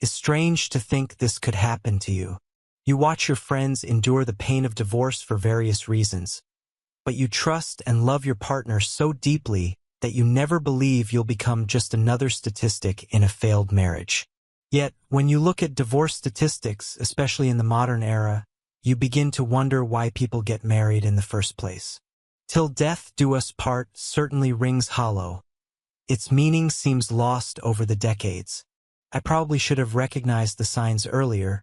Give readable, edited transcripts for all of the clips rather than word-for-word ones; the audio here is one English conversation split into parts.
It's strange to think this could happen to you. You watch your friends endure the pain of divorce for various reasons, but you trust and love your partner so deeply that you never believe you'll become just another statistic in a failed marriage. Yet, when you look at divorce statistics, especially in the modern era, you begin to wonder why people get married in the first place. Till death do us part certainly rings hollow. Its meaning seems lost over the decades. I probably should have recognized the signs earlier,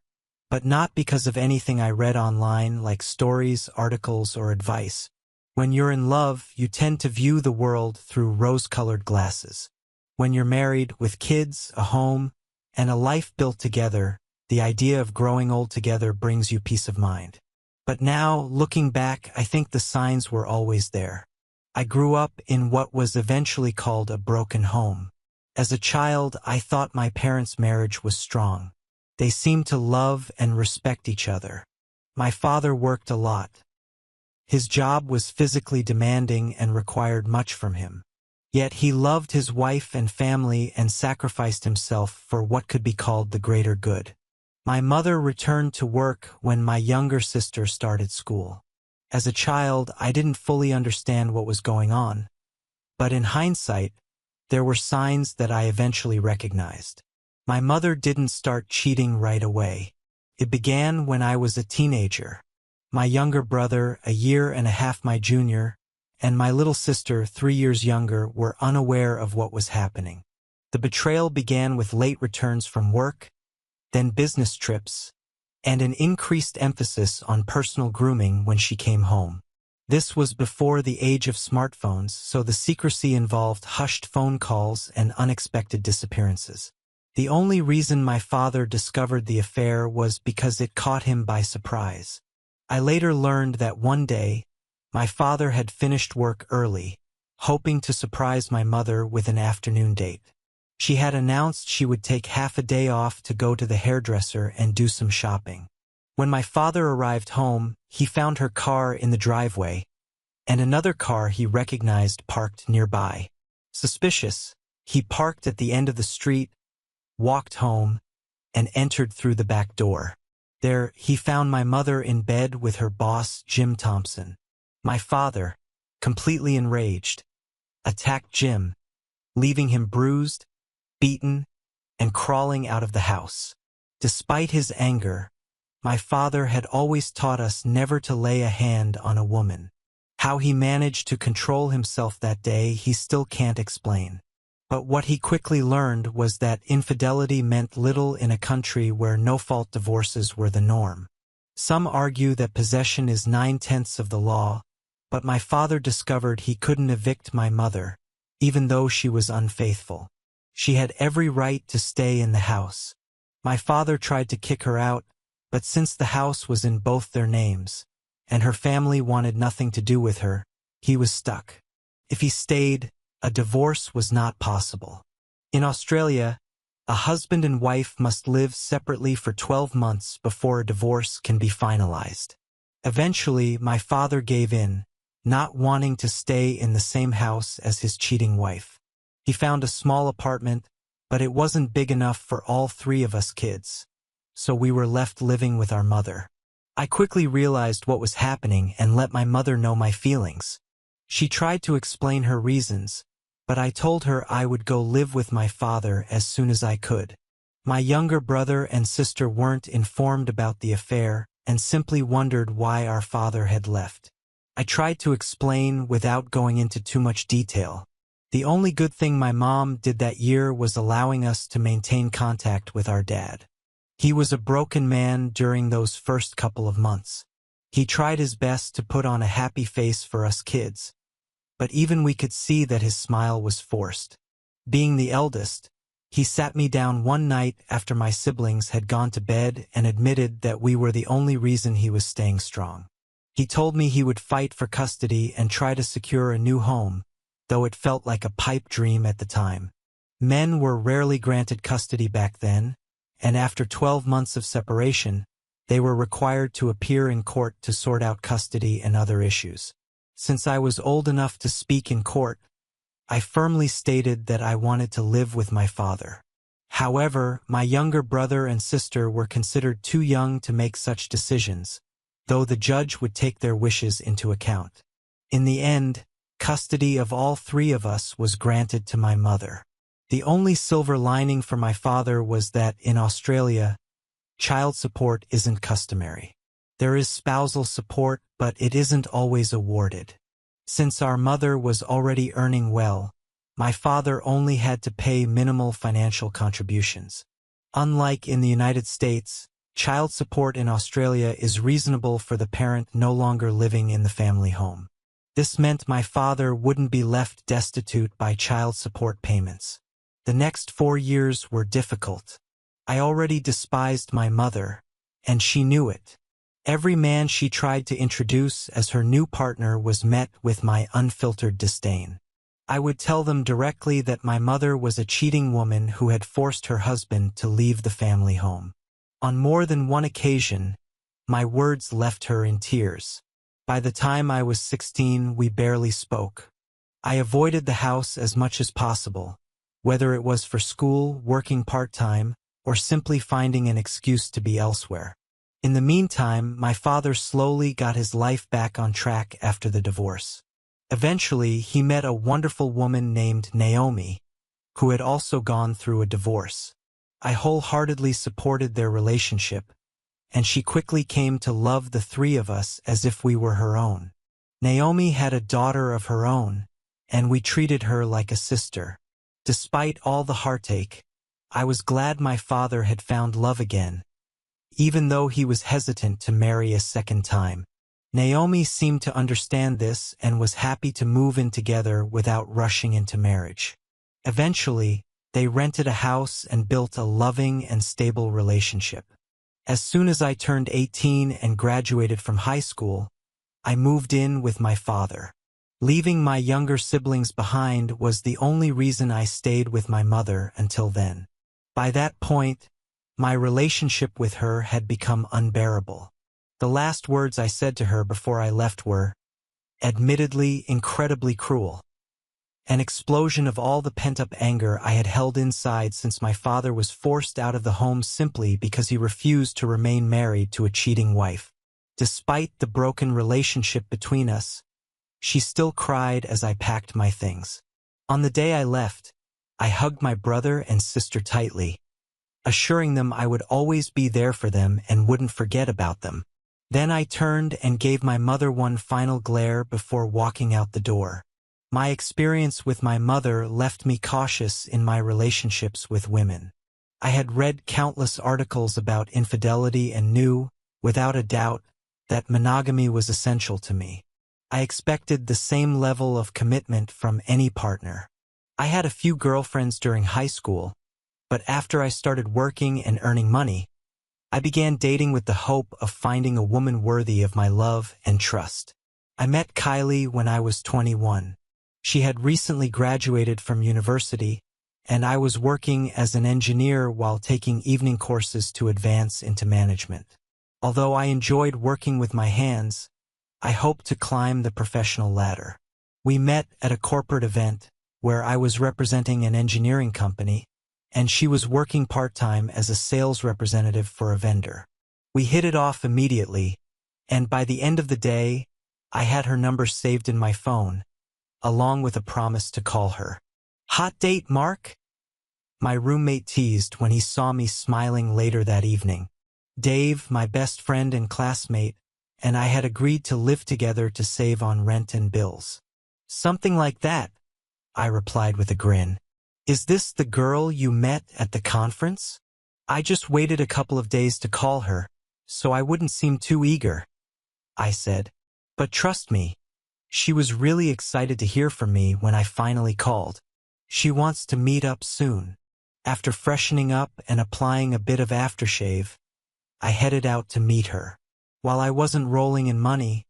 but not because of anything I read online like stories, articles, or advice. When you're in love, you tend to view the world through rose-colored glasses. When you're married, with kids, a home, and a life built together, the idea of growing old together brings you peace of mind. But now, looking back, I think the signs were always there. I grew up in what was eventually called a broken home. As a child, I thought my parents' marriage was strong. They seemed to love and respect each other. My father worked a lot. His job was physically demanding and required much from him. Yet he loved his wife and family and sacrificed himself for what could be called the greater good. My mother returned to work when my younger sister started school. As a child, I didn't fully understand what was going on, but in hindsight, there were signs that I eventually recognized. My mother didn't start cheating right away. It began when I was a teenager. My younger brother, a year and a half my junior, and my little sister, 3 years younger, were unaware of what was happening. The betrayal began with late returns from work, then business trips, and an increased emphasis on personal grooming when she came home. This was before the age of smartphones, so the secrecy involved hushed phone calls and unexpected disappearances. The only reason my father discovered the affair was because it caught him by surprise. I later learned that one day, my father had finished work early, hoping to surprise my mother with an afternoon date. She had announced she would take half a day off to go to the hairdresser and do some shopping. When my father arrived home, he found her car in the driveway, and another car he recognized parked nearby. Suspicious, he parked at the end of the street, walked home, and entered through the back door. There, he found my mother in bed with her boss, Jim Thompson. My father, completely enraged, attacked Jim, leaving him bruised, beaten, and crawling out of the house. Despite his anger, my father had always taught us never to lay a hand on a woman. How he managed to control himself that day, he still can't explain. But what he quickly learned was that infidelity meant little in a country where no-fault divorces were the norm. Some argue that possession is 9/10 of the law, but my father discovered he couldn't evict my mother, even though she was unfaithful. She had every right to stay in the house. My father tried to kick her out, but since the house was in both their names, and her family wanted nothing to do with her, he was stuck. If he stayed, a divorce was not possible. In Australia, a husband and wife must live separately for 12 months before a divorce can be finalized. Eventually, my father gave in, not wanting to stay in the same house as his cheating wife. He found a small apartment, but it wasn't big enough for all 3 of us kids, so we were left living with our mother. I quickly realized what was happening and let my mother know my feelings. She tried to explain her reasons, but I told her I would go live with my father as soon as I could. My younger brother and sister weren't informed about the affair and simply wondered why our father had left. I tried to explain without going into too much detail. The only good thing my mom did that year was allowing us to maintain contact with our dad. He was a broken man during those first couple of months. He tried his best to put on a happy face for us kids, but even we could see that his smile was forced. Being the eldest, he sat me down one night after my siblings had gone to bed and admitted that we were the only reason he was staying strong. He told me he would fight for custody and try to secure a new home, though it felt like a pipe dream at the time. Men were rarely granted custody back then, and after 12 months of separation, they were required to appear in court to sort out custody and other issues. Since I was old enough to speak in court, I firmly stated that I wanted to live with my father. However, my younger brother and sister were considered too young to make such decisions, though the judge would take their wishes into account. In the end, custody of all three of us was granted to my mother. The only silver lining for my father was that, in Australia, child support isn't customary. There is spousal support, but it isn't always awarded. Since our mother was already earning well, my father only had to pay minimal financial contributions. Unlike in the United States, child support in Australia is reasonable for the parent no longer living in the family home. This meant my father wouldn't be left destitute by child support payments. The next 4 years were difficult. I already despised my mother, and she knew it. Every man she tried to introduce as her new partner was met with my unfiltered disdain. I would tell them directly that my mother was a cheating woman who had forced her husband to leave the family home. On more than one occasion, my words left her in tears. By the time I was 16, we barely spoke. I avoided the house as much as possible, whether it was for school, working part-time, or simply finding an excuse to be elsewhere. In the meantime, my father slowly got his life back on track after the divorce. Eventually, he met a wonderful woman named Naomi, who had also gone through a divorce. I wholeheartedly supported their relationship, and she quickly came to love the three of us as if we were her own. Naomi had a daughter of her own, and we treated her like a sister. Despite all the heartache, I was glad my father had found love again, even though he was hesitant to marry a second time. Naomi seemed to understand this and was happy to move in together without rushing into marriage. Eventually, they rented a house and built a loving and stable relationship. As soon as I turned 18 and graduated from high school, I moved in with my father. Leaving my younger siblings behind was the only reason I stayed with my mother until then. By that point, my relationship with her had become unbearable. The last words I said to her before I left were, admittedly, incredibly cruel. An explosion of all the pent-up anger I had held inside since my father was forced out of the home simply because he refused to remain married to a cheating wife. Despite the broken relationship between us, she still cried as I packed my things. On the day I left, I hugged my brother and sister tightly, assuring them I would always be there for them and wouldn't forget about them. Then I turned and gave my mother one final glare before walking out the door. My experience with my mother left me cautious in my relationships with women. I had read countless articles about infidelity and knew, without a doubt, that monogamy was essential to me. I expected the same level of commitment from any partner. I had a few girlfriends during high school, but after I started working and earning money, I began dating with the hope of finding a woman worthy of my love and trust. I met Kylie when I was 21. She had recently graduated from university, and I was working as an engineer while taking evening courses to advance into management. Although I enjoyed working with my hands, I hoped to climb the professional ladder. We met at a corporate event where I was representing an engineering company, and she was working part-time as a sales representative for a vendor. We hit it off immediately, and by the end of the day, I had her number saved in my phone, along with a promise to call her. Hot date, Mark? My roommate teased when he saw me smiling later that evening. Dave, my best friend and classmate, and I had agreed to live together to save on rent and bills. Something like that, I replied with a grin. Is this the girl you met at the conference? I just waited a couple of days to call her, so I wouldn't seem too eager, I said. But trust me, she was really excited to hear from me when I finally called. She wants to meet up soon. After freshening up and applying a bit of aftershave, I headed out to meet her. While I wasn't rolling in money,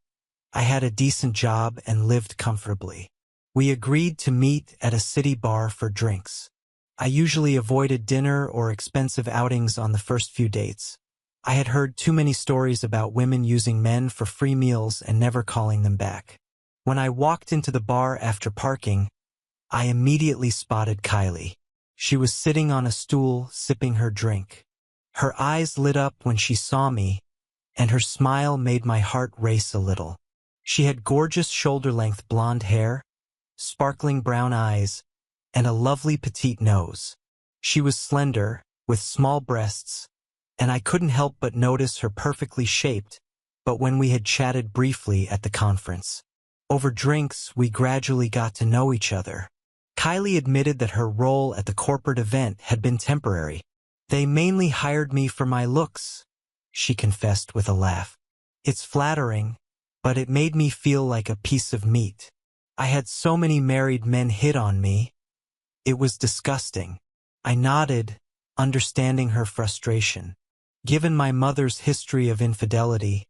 I had a decent job and lived comfortably. We agreed to meet at a city bar for drinks. I usually avoided dinner or expensive outings on the first few dates. I had heard too many stories about women using men for free meals and never calling them back. When I walked into the bar after parking, I immediately spotted Kylie. She was sitting on a stool, sipping her drink. Her eyes lit up when she saw me, and her smile made my heart race a little. She had gorgeous shoulder-length blonde hair, sparkling brown eyes, and a lovely petite nose. She was slender, with small breasts, and I couldn't help but notice her perfectly shaped, but when we had chatted briefly at the conference. Over drinks, we gradually got to know each other. Kylie admitted that her role at the corporate event had been temporary. They mainly hired me for my looks, she confessed with a laugh. It's flattering, but it made me feel like a piece of meat. I had so many married men hit on me. It was disgusting. I nodded, understanding her frustration. Given my mother's history of infidelity,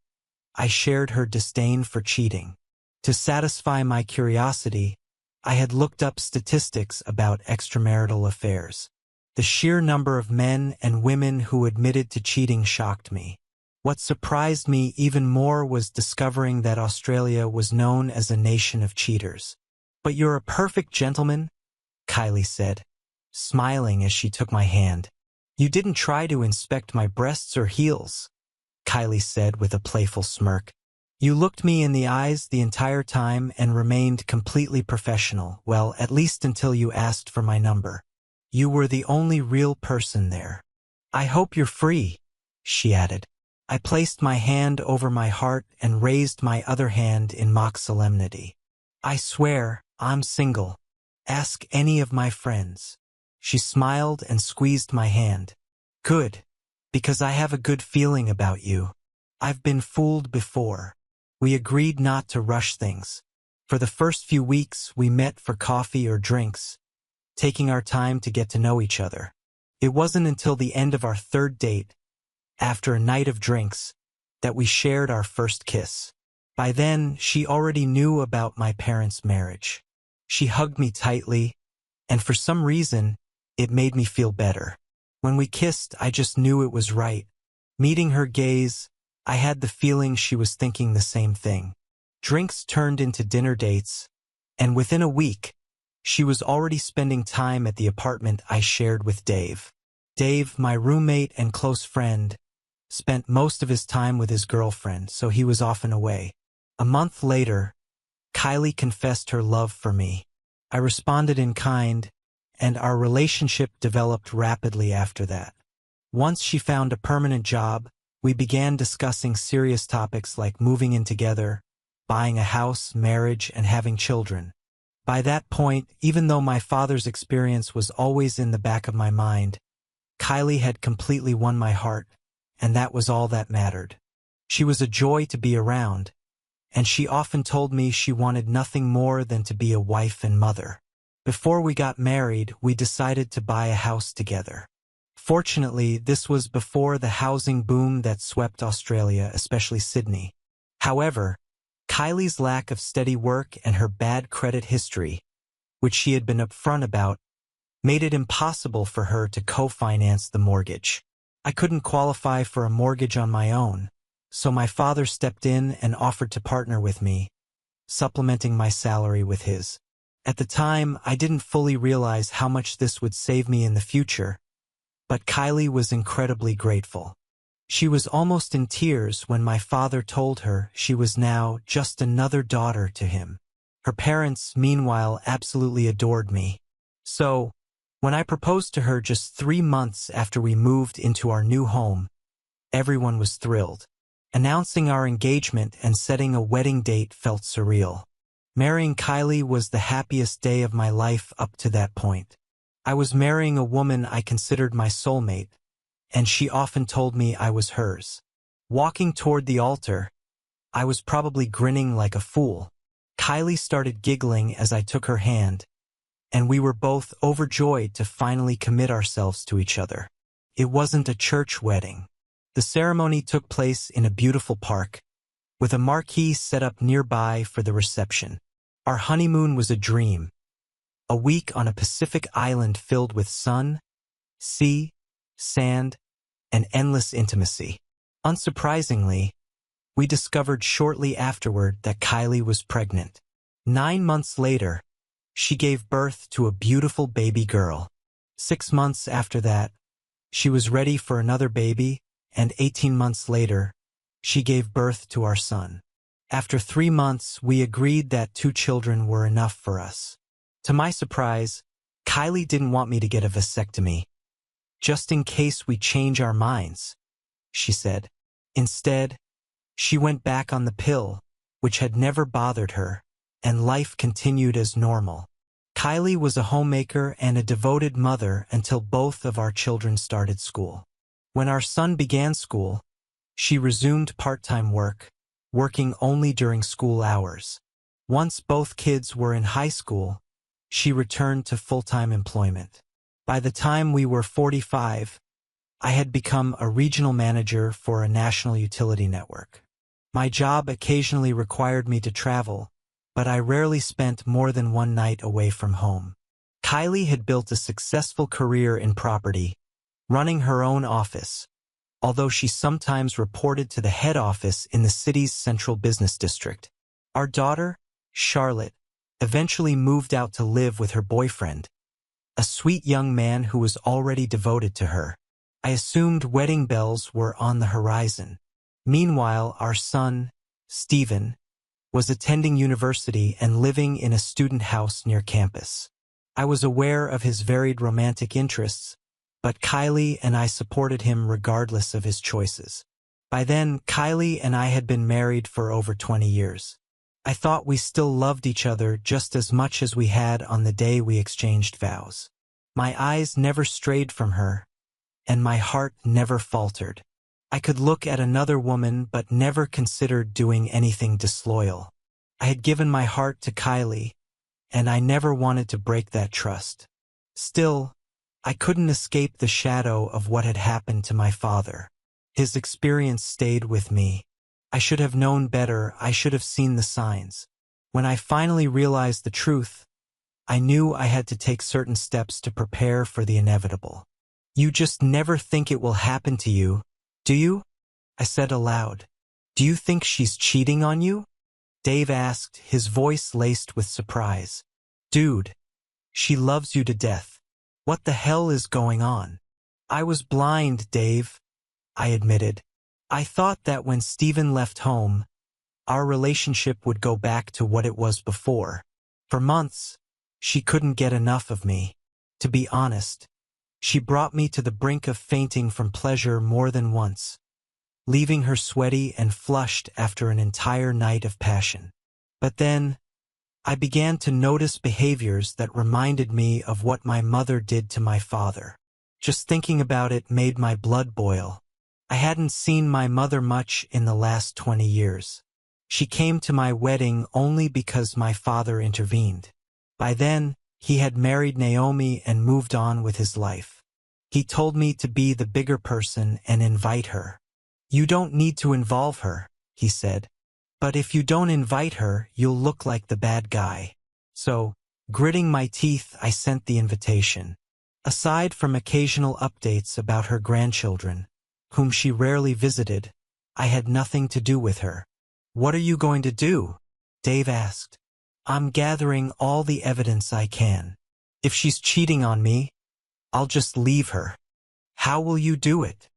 I shared her disdain for cheating. To satisfy my curiosity, I had looked up statistics about extramarital affairs. The sheer number of men and women who admitted to cheating shocked me. What surprised me even more was discovering that Australia was known as a nation of cheaters. "But you're a perfect gentleman," Kylie said, smiling as she took my hand. "You didn't try to inspect my breasts or heels," Kylie said with a playful smirk. "You looked me in the eyes the entire time and remained completely professional, well, at least until you asked for my number. You were the only real person there. I hope you're free," she added. I placed my hand over my heart and raised my other hand in mock solemnity. "I swear, I'm single. Ask any of my friends." She smiled and squeezed my hand. "Good, because I have a good feeling about you. I've been fooled before." We agreed not to rush things. For the first few weeks, we met for coffee or drinks, taking our time to get to know each other. It wasn't until the end of our third date, after a night of drinks, that we shared our first kiss. By then, she already knew about my parents' marriage. She hugged me tightly, and for some reason, it made me feel better. When we kissed, I just knew it was right. Meeting her gaze, I had the feeling she was thinking the same thing. Drinks turned into dinner dates, and within a week, she was already spending time at the apartment I shared with Dave. Dave, my roommate and close friend, spent most of his time with his girlfriend, so he was often away. A month later, Kylie confessed her love for me. I responded in kind, and our relationship developed rapidly after that. Once she found a permanent job, we began discussing serious topics like moving in together, buying a house, marriage, and having children. By that point, even though my father's experience was always in the back of my mind, Kylie had completely won my heart, and that was all that mattered. She was a joy to be around, and she often told me she wanted nothing more than to be a wife and mother. Before we got married, we decided to buy a house together. Fortunately, this was before the housing boom that swept Australia, especially Sydney. However, Kylie's lack of steady work and her bad credit history, which she had been upfront about, made it impossible for her to co-finance the mortgage. I couldn't qualify for a mortgage on my own, so my father stepped in and offered to partner with me, supplementing my salary with his. At the time, I didn't fully realize how much this would save me in the future, but Kylie was incredibly grateful. She was almost in tears when my father told her she was now just another daughter to him. Her parents, meanwhile, absolutely adored me. So, when I proposed to her just 3 months after we moved into our new home, everyone was thrilled. Announcing our engagement and setting a wedding date felt surreal. Marrying Kylie was the happiest day of my life up to that point. I was marrying a woman I considered my soulmate, and she often told me I was hers. Walking toward the altar, I was probably grinning like a fool. Kylie started giggling as I took her hand, and we were both overjoyed to finally commit ourselves to each other. It wasn't a church wedding. The ceremony took place in a beautiful park, with a marquee set up nearby for the reception. Our honeymoon was a dream. A week on a Pacific island filled with sun, sea, sand, and endless intimacy. Unsurprisingly, we discovered shortly afterward that Kylie was pregnant. 9 months later, she gave birth to a beautiful baby girl. 6 months after that, she was ready for another baby, and 18 months later, she gave birth to our son. After 3 months, we agreed that 2 children were enough for us. To my surprise, Kylie didn't want me to get a vasectomy, just in case we change our minds, she said. Instead, she went back on the pill, which had never bothered her, and life continued as normal. Kylie was a homemaker and a devoted mother until both of our children started school. When our son began school, she resumed part-time work, working only during school hours. Once both kids were in high school, she returned to full-time employment. By the time we were 45, I had become a regional manager for a national utility network. My job occasionally required me to travel, but I rarely spent more than one night away from home. Kylie had built a successful career in property, running her own office, although she sometimes reported to the head office in the city's central business district. Our daughter, Charlotte, eventually moved out to live with her boyfriend, a sweet young man who was already devoted to her. I assumed wedding bells were on the horizon. Meanwhile, our son, Stephen, was attending university and living in a student house near campus. I was aware of his varied romantic interests, but Kylie and I supported him regardless of his choices. By then, Kylie and I had been married for over 20 years. I thought we still loved each other just as much as we had on the day we exchanged vows. My eyes never strayed from her, and my heart never faltered. I could look at another woman but never considered doing anything disloyal. I had given my heart to Kylie, and I never wanted to break that trust. Still, I couldn't escape the shadow of what had happened to my father. His experience stayed with me. I should have known better. I should have seen the signs. When I finally realized the truth, I knew I had to take certain steps to prepare for the inevitable. You just never think it will happen to you, do you? I said aloud. Do you think she's cheating on you? Dave asked, his voice laced with surprise. Dude, she loves you to death. What the hell is going on? I was blind, Dave, I admitted. I thought that when Stephen left home, our relationship would go back to what it was before. For months, she couldn't get enough of me. To be honest, she brought me to the brink of fainting from pleasure more than once, leaving her sweaty and flushed after an entire night of passion. But then, I began to notice behaviors that reminded me of what my mother did to my father. Just thinking about it made my blood boil. I hadn't seen my mother much in the last 20 years. She came to my wedding only because my father intervened. By then, he had married Naomi and moved on with his life. He told me to be the bigger person and invite her. You don't need to involve her, he said. But if you don't invite her, you'll look like the bad guy. So, gritting my teeth, I sent the invitation. Aside from occasional updates about her grandchildren, whom she rarely visited, I had nothing to do with her. What are you going to do? Dave asked. I'm gathering all the evidence I can. If she's cheating on me, I'll just leave her. How will you do it?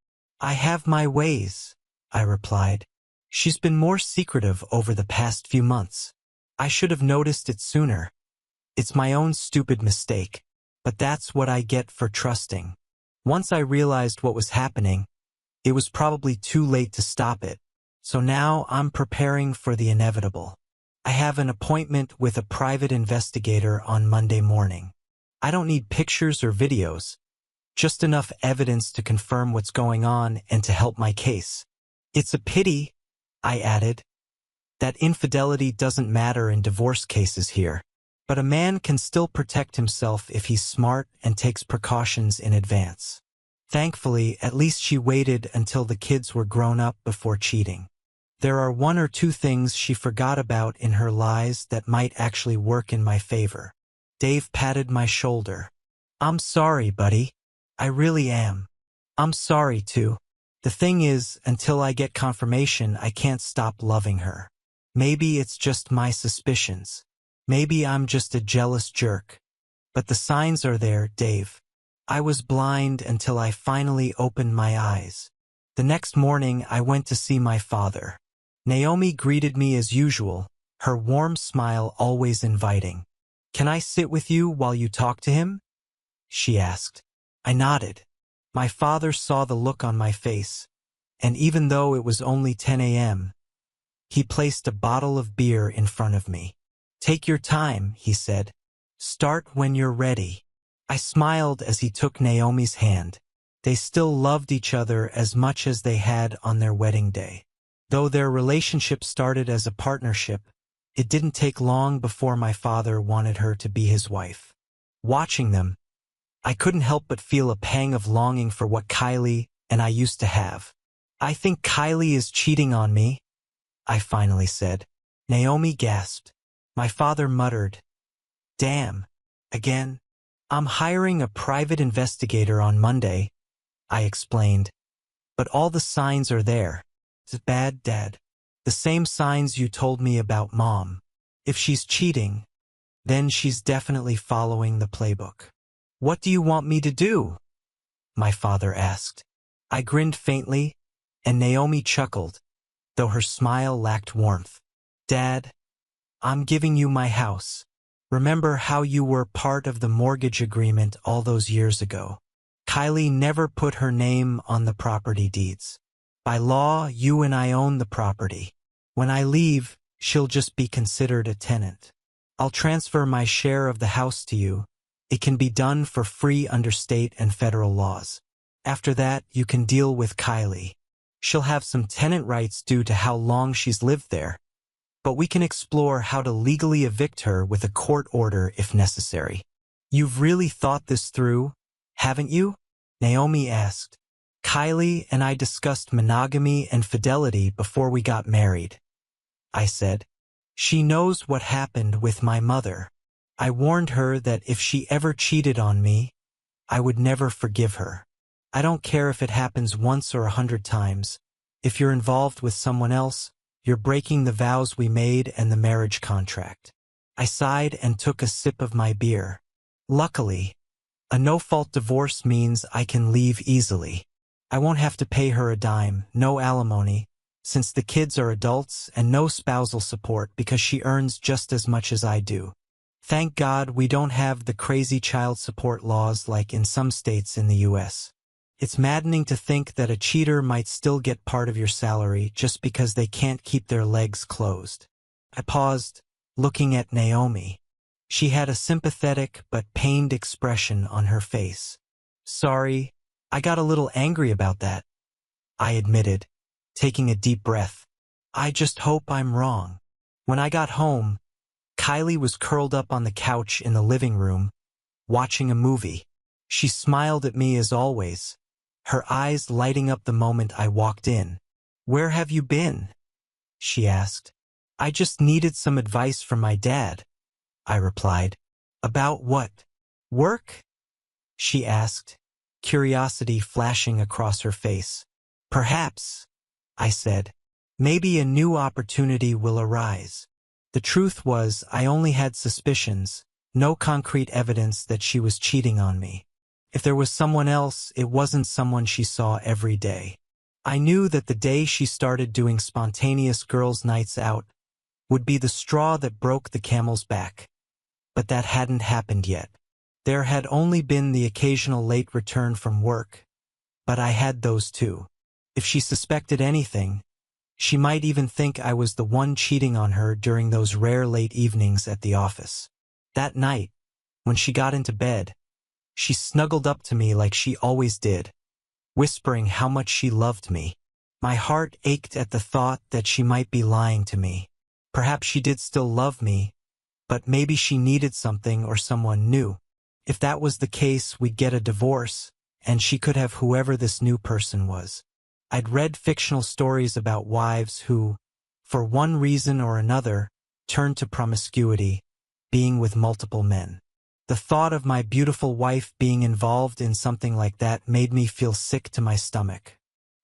I have my ways, I replied. She's been more secretive over the past few months. I should have noticed it sooner. It's my own stupid mistake, but that's what I get for trusting. Once I realized what was happening, it was probably too late to stop it. So now I'm preparing for the inevitable. I have an appointment with a private investigator on Monday morning. I don't need pictures or videos, just enough evidence to confirm what's going on and to help my case. It's a pity, I added, that infidelity doesn't matter in divorce cases here. But a man can still protect himself if he's smart and takes precautions in advance. Thankfully, at least she waited until the kids were grown up before cheating. There are 1 or 2 things she forgot about in her lies that might actually work in my favor. Dave patted my shoulder. I'm sorry, buddy. I really am. I'm sorry, too. The thing is, until I get confirmation, I can't stop loving her. Maybe it's just my suspicions. Maybe I'm just a jealous jerk. But the signs are there, Dave. I was blind until I finally opened my eyes. The next morning, I went to see my father. Naomi greeted me as usual, her warm smile always inviting. "Can I sit with you while you talk to him?" she asked. I nodded. My father saw the look on my face, and even though it was only 10 a.m., he placed a bottle of beer in front of me. "Take your time," he said. "Start when you're ready." I smiled as he took Naomi's hand. They still loved each other as much as they had on their wedding day. Though their relationship started as a partnership, it didn't take long before my father wanted her to be his wife. Watching them, I couldn't help but feel a pang of longing for what Kylie and I used to have. "I think Kylie is cheating on me," I finally said. Naomi gasped. My father muttered, "Damn, again?" "I'm hiring a private investigator on Monday," I explained. "But all the signs are there." "It's bad, Dad. The same signs you told me about Mom. If she's cheating, then she's definitely following the playbook." "What do you want me to do?" my father asked. I grinned faintly, and Naomi chuckled, though her smile lacked warmth. "Dad, I'm giving you my house. Remember how you were part of the mortgage agreement all those years ago? Kylie never put her name on the property deeds. By law, you and I own the property. When I leave, she'll just be considered a tenant. I'll transfer my share of the house to you. It can be done for free under state and federal laws. After that, you can deal with Kylie. She'll have some tenant rights due to how long she's lived there, but we can explore how to legally evict her with a court order if necessary." "You've really thought this through, haven't you?" Naomi asked. "Kylie and I discussed monogamy and fidelity before we got married," I said. "She knows what happened with my mother. I warned her that if she ever cheated on me, I would never forgive her. I don't care if it happens once or 100 times. If you're involved with someone else, you're breaking the vows we made and the marriage contract." I sighed and took a sip of my beer. Luckily, a no-fault divorce means I can leave easily. I won't have to pay her a dime, no alimony, since the kids are adults, and no spousal support because she earns just as much as I do. Thank God we don't have the crazy child support laws like in some states in the U.S. It's maddening to think that a cheater might still get part of your salary just because they can't keep their legs closed. I paused, looking at Naomi. She had a sympathetic but pained expression on her face. "Sorry, I got a little angry about that," I admitted, taking a deep breath. "I just hope I'm wrong." When I got home, Kylie was curled up on the couch in the living room, watching a movie. She smiled at me as always, her eyes lighting up the moment I walked in. "Where have you been?" she asked. "I just needed some advice from my dad," I replied. "About what? Work?" she asked, curiosity flashing across her face. "Perhaps," I said. "Maybe a new opportunity will arise." The truth was, I only had suspicions, no concrete evidence that she was cheating on me. If there was someone else, it wasn't someone she saw every day. I knew that the day she started doing spontaneous girls' nights out would be the straw that broke the camel's back. But that hadn't happened yet. There had only been the occasional late return from work, but I had those too. If she suspected anything, she might even think I was the one cheating on her during those rare late evenings at the office. That night, when she got into bed, she snuggled up to me like she always did, whispering how much she loved me. My heart ached at the thought that she might be lying to me. Perhaps she did still love me, but maybe she needed something or someone new. If that was the case, we'd get a divorce, and she could have whoever this new person was. I'd read fictional stories about wives who, for one reason or another, turned to promiscuity, being with multiple men. The thought of my beautiful wife being involved in something like that made me feel sick to my stomach.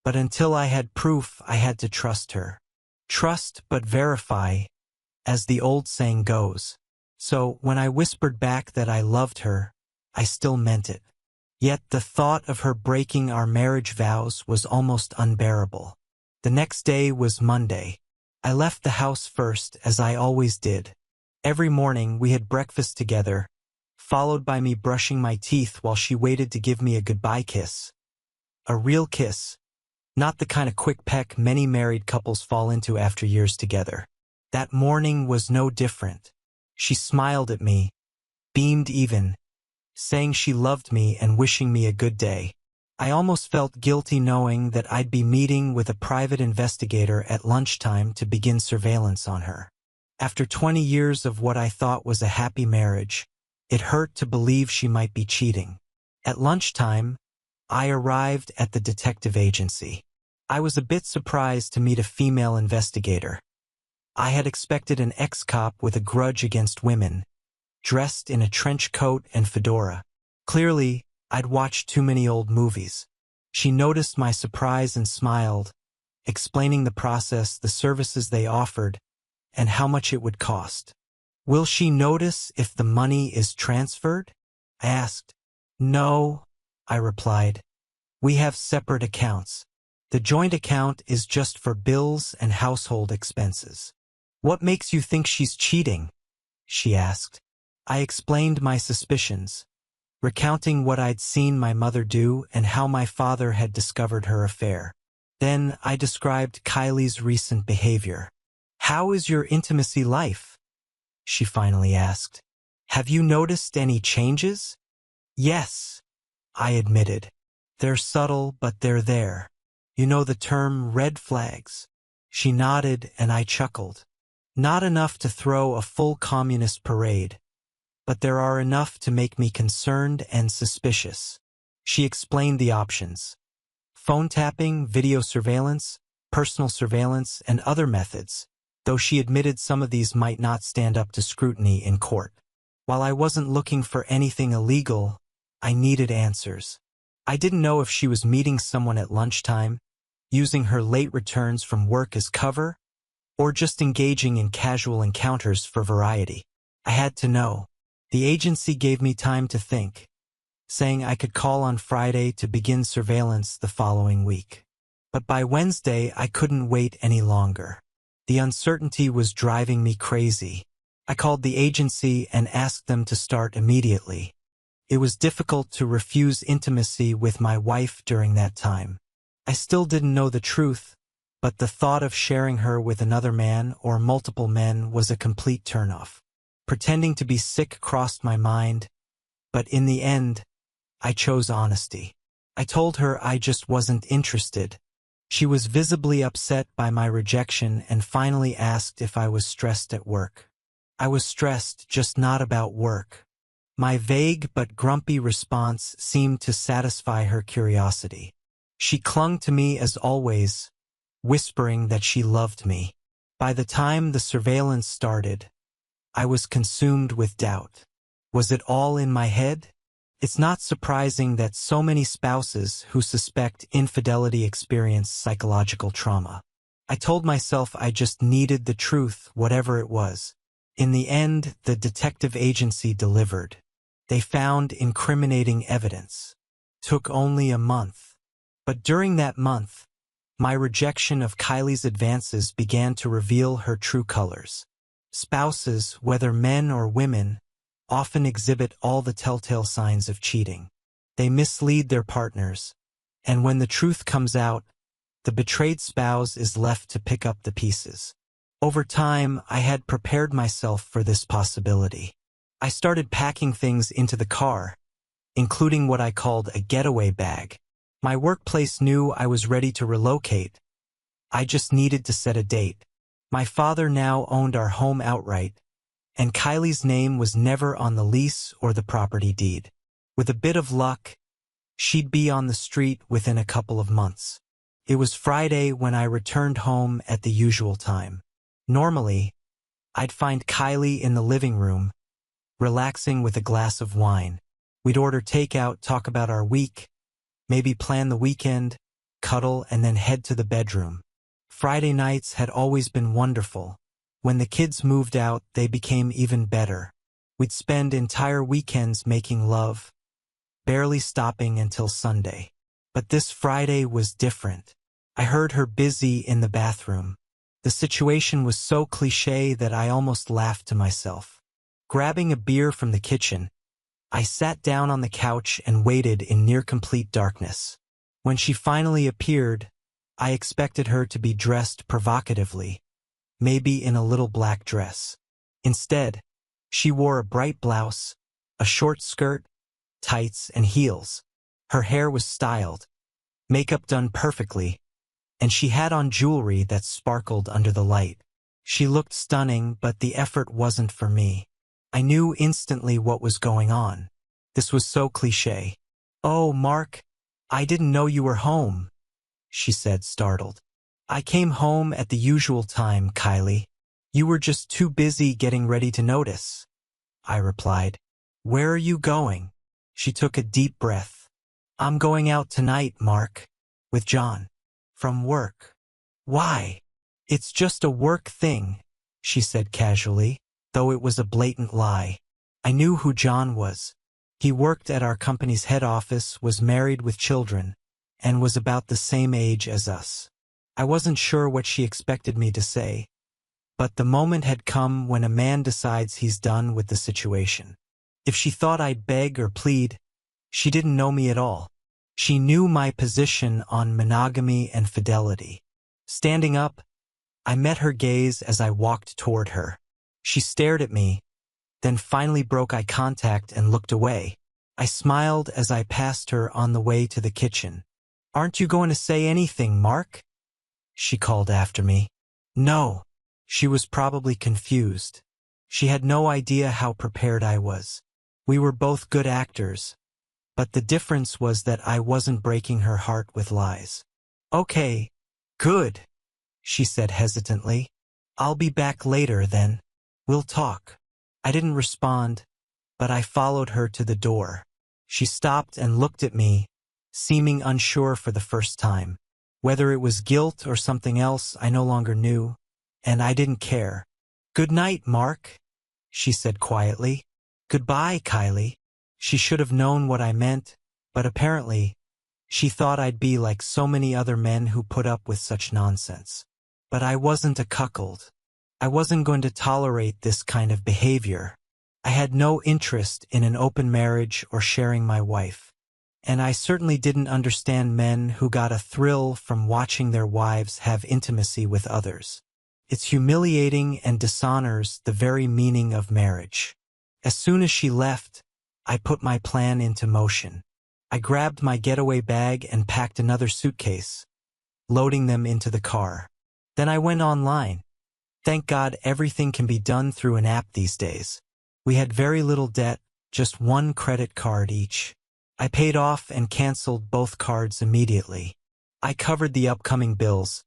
But until I had proof, I had to trust her. Trust but verify, as the old saying goes. So when I whispered back that I loved her, I still meant it. Yet the thought of her breaking our marriage vows was almost unbearable. The next day was Monday. I left the house first, as I always did. Every morning we had breakfast together, followed by me brushing my teeth while she waited to give me a goodbye kiss. A real kiss, not the kind of quick peck many married couples fall into after years together. That morning was no different. She smiled at me, beamed even, saying she loved me and wishing me a good day. I almost felt guilty knowing that I'd be meeting with a private investigator at lunchtime to begin surveillance on her. After 20 years of what I thought was a happy marriage, it hurt to believe she might be cheating. At lunchtime, I arrived at the detective agency. I was a bit surprised to meet a female investigator. I had expected an ex-cop with a grudge against women, dressed in a trench coat and fedora. Clearly, I'd watched too many old movies. She noticed my surprise and smiled, explaining the process, the services they offered, and how much it would cost. "Will she notice if the money is transferred?" I asked. "No," I replied. "We have separate accounts. The joint account is just for bills and household expenses." "What makes you think she's cheating?" she asked. I explained my suspicions, recounting what I'd seen my mother do and how my father had discovered her affair. Then I described Kylie's recent behavior. "How is your intimacy life?" she finally asked. "Have you noticed any changes?" "Yes," I admitted. "They're subtle, but they're there. You know the term red flags?" She nodded and I chuckled. "Not enough to throw a full communist parade, but there are enough to make me concerned and suspicious." She explained the options: phone tapping, video surveillance, personal surveillance, and other methods, though she admitted some of these might not stand up to scrutiny in court. While I wasn't looking for anything illegal, I needed answers. I didn't know if she was meeting someone at lunchtime, using her late returns from work as cover, or just engaging in casual encounters for variety. I had to know. The agency gave me time to think, saying I could call on Friday to begin surveillance the following week. But by Wednesday, I couldn't wait any longer. The uncertainty was driving me crazy. I called the agency and asked them to start immediately. It was difficult to refuse intimacy with my wife during that time. I still didn't know the truth, but the thought of sharing her with another man or multiple men was a complete turnoff. Pretending to be sick crossed my mind, but in the end, I chose honesty. I told her I just wasn't interested. She was visibly upset by my rejection and finally asked if I was stressed at work. I was stressed, just not about work. My vague but grumpy response seemed to satisfy her curiosity. She clung to me as always, whispering that she loved me. By the time the surveillance started, I was consumed with doubt. Was it all in my head? It's not surprising that so many spouses who suspect infidelity experience psychological trauma. I told myself I just needed the truth, whatever it was. In the end, the detective agency delivered. They found incriminating evidence. Took only a month. But during that month, my rejection of Kylie's advances began to reveal her true colors. Spouses, whether men or women, often exhibit all the telltale signs of cheating. They mislead their partners, and when the truth comes out, the betrayed spouse is left to pick up the pieces. Over time, I had prepared myself for this possibility. I started packing things into the car, including what I called a getaway bag. My workplace knew I was ready to relocate. I just needed to set a date. My father now owned our home outright, and Kylie's name was never on the lease or the property deed. With a bit of luck, she'd be on the street within a couple of months. It was Friday when I returned home at the usual time. Normally, I'd find Kylie in the living room, relaxing with a glass of wine. We'd order takeout, talk about our week, maybe plan the weekend, cuddle, and then head to the bedroom. Friday nights had always been wonderful. When the kids moved out, they became even better. We'd spend entire weekends making love, barely stopping until Sunday. But this Friday was different. I heard her busy in the bathroom. The situation was so cliché that I almost laughed to myself. Grabbing a beer from the kitchen, I sat down on the couch and waited in near-complete darkness. When she finally appeared, I expected her to be dressed provocatively, maybe in a little black dress. Instead, she wore a bright blouse, a short skirt, tights, and heels. Her hair was styled, makeup done perfectly, and she had on jewelry that sparkled under the light. She looked stunning, but the effort wasn't for me. I knew instantly what was going on. This was so cliché. "Oh, Mark, I didn't know you were home," she said, startled. "I came home at the usual time, Kylie. You were just too busy getting ready to notice," I replied. "Where are you going?" She took a deep breath. "I'm going out tonight, Mark, with John. From work." "Why?" "It's just a work thing," she said casually, though it was a blatant lie. I knew who John was. He worked at our company's head office, was married with children, and was about the same age as us. I wasn't sure what she expected me to say, but the moment had come when a man decides he's done with the situation. If she thought I'd beg or plead, she didn't know me at all. She knew my position on monogamy and fidelity. Standing up, I met her gaze as I walked toward her. She stared at me, then finally broke eye contact and looked away. I smiled as I passed her on the way to the kitchen. "Aren't you going to say anything, Mark?" she called after me. "No." She was probably confused. She had no idea how prepared I was. We were both good actors, but the difference was that I wasn't breaking her heart with lies. "Okay, good," she said hesitantly. "I'll be back later then. We'll talk." I didn't respond, but I followed her to the door. She stopped and looked at me, seeming unsure for the first time. Whether it was guilt or something else, I no longer knew, and I didn't care. "Good night, Mark," she said quietly. "Goodbye, Kylie." She should have known what I meant, but apparently, she thought I'd be like so many other men who put up with such nonsense. But I wasn't a cuckold. I wasn't going to tolerate this kind of behavior. I had no interest in an open marriage or sharing my wife. And I certainly didn't understand men who got a thrill from watching their wives have intimacy with others. It's humiliating and dishonors the very meaning of marriage. As soon as she left, I put my plan into motion. I grabbed my getaway bag and packed another suitcase, loading them into the car. Then I went online. Thank God everything can be done through an app these days. We had very little debt, just one credit card each. I paid off and canceled both cards immediately. I covered the upcoming bills,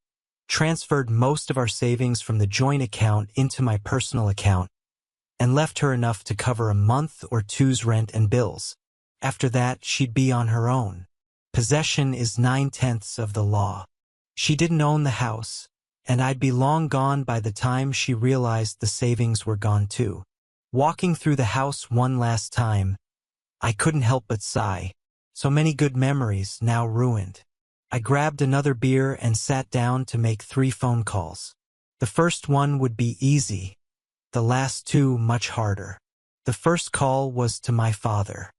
transferred most of our savings from the joint account into my personal account, and left her enough to cover a month or two's rent and bills. After that, she'd be on her own. Possession is 9/10 of the law. She didn't own the house, and I'd be long gone by the time she realized the savings were gone too. Walking through the house one last time, I couldn't help but sigh. So many good memories now ruined. I grabbed another beer and sat down to make 3 phone calls. The first one would be easy, the last 2 much harder. The first call was to my father.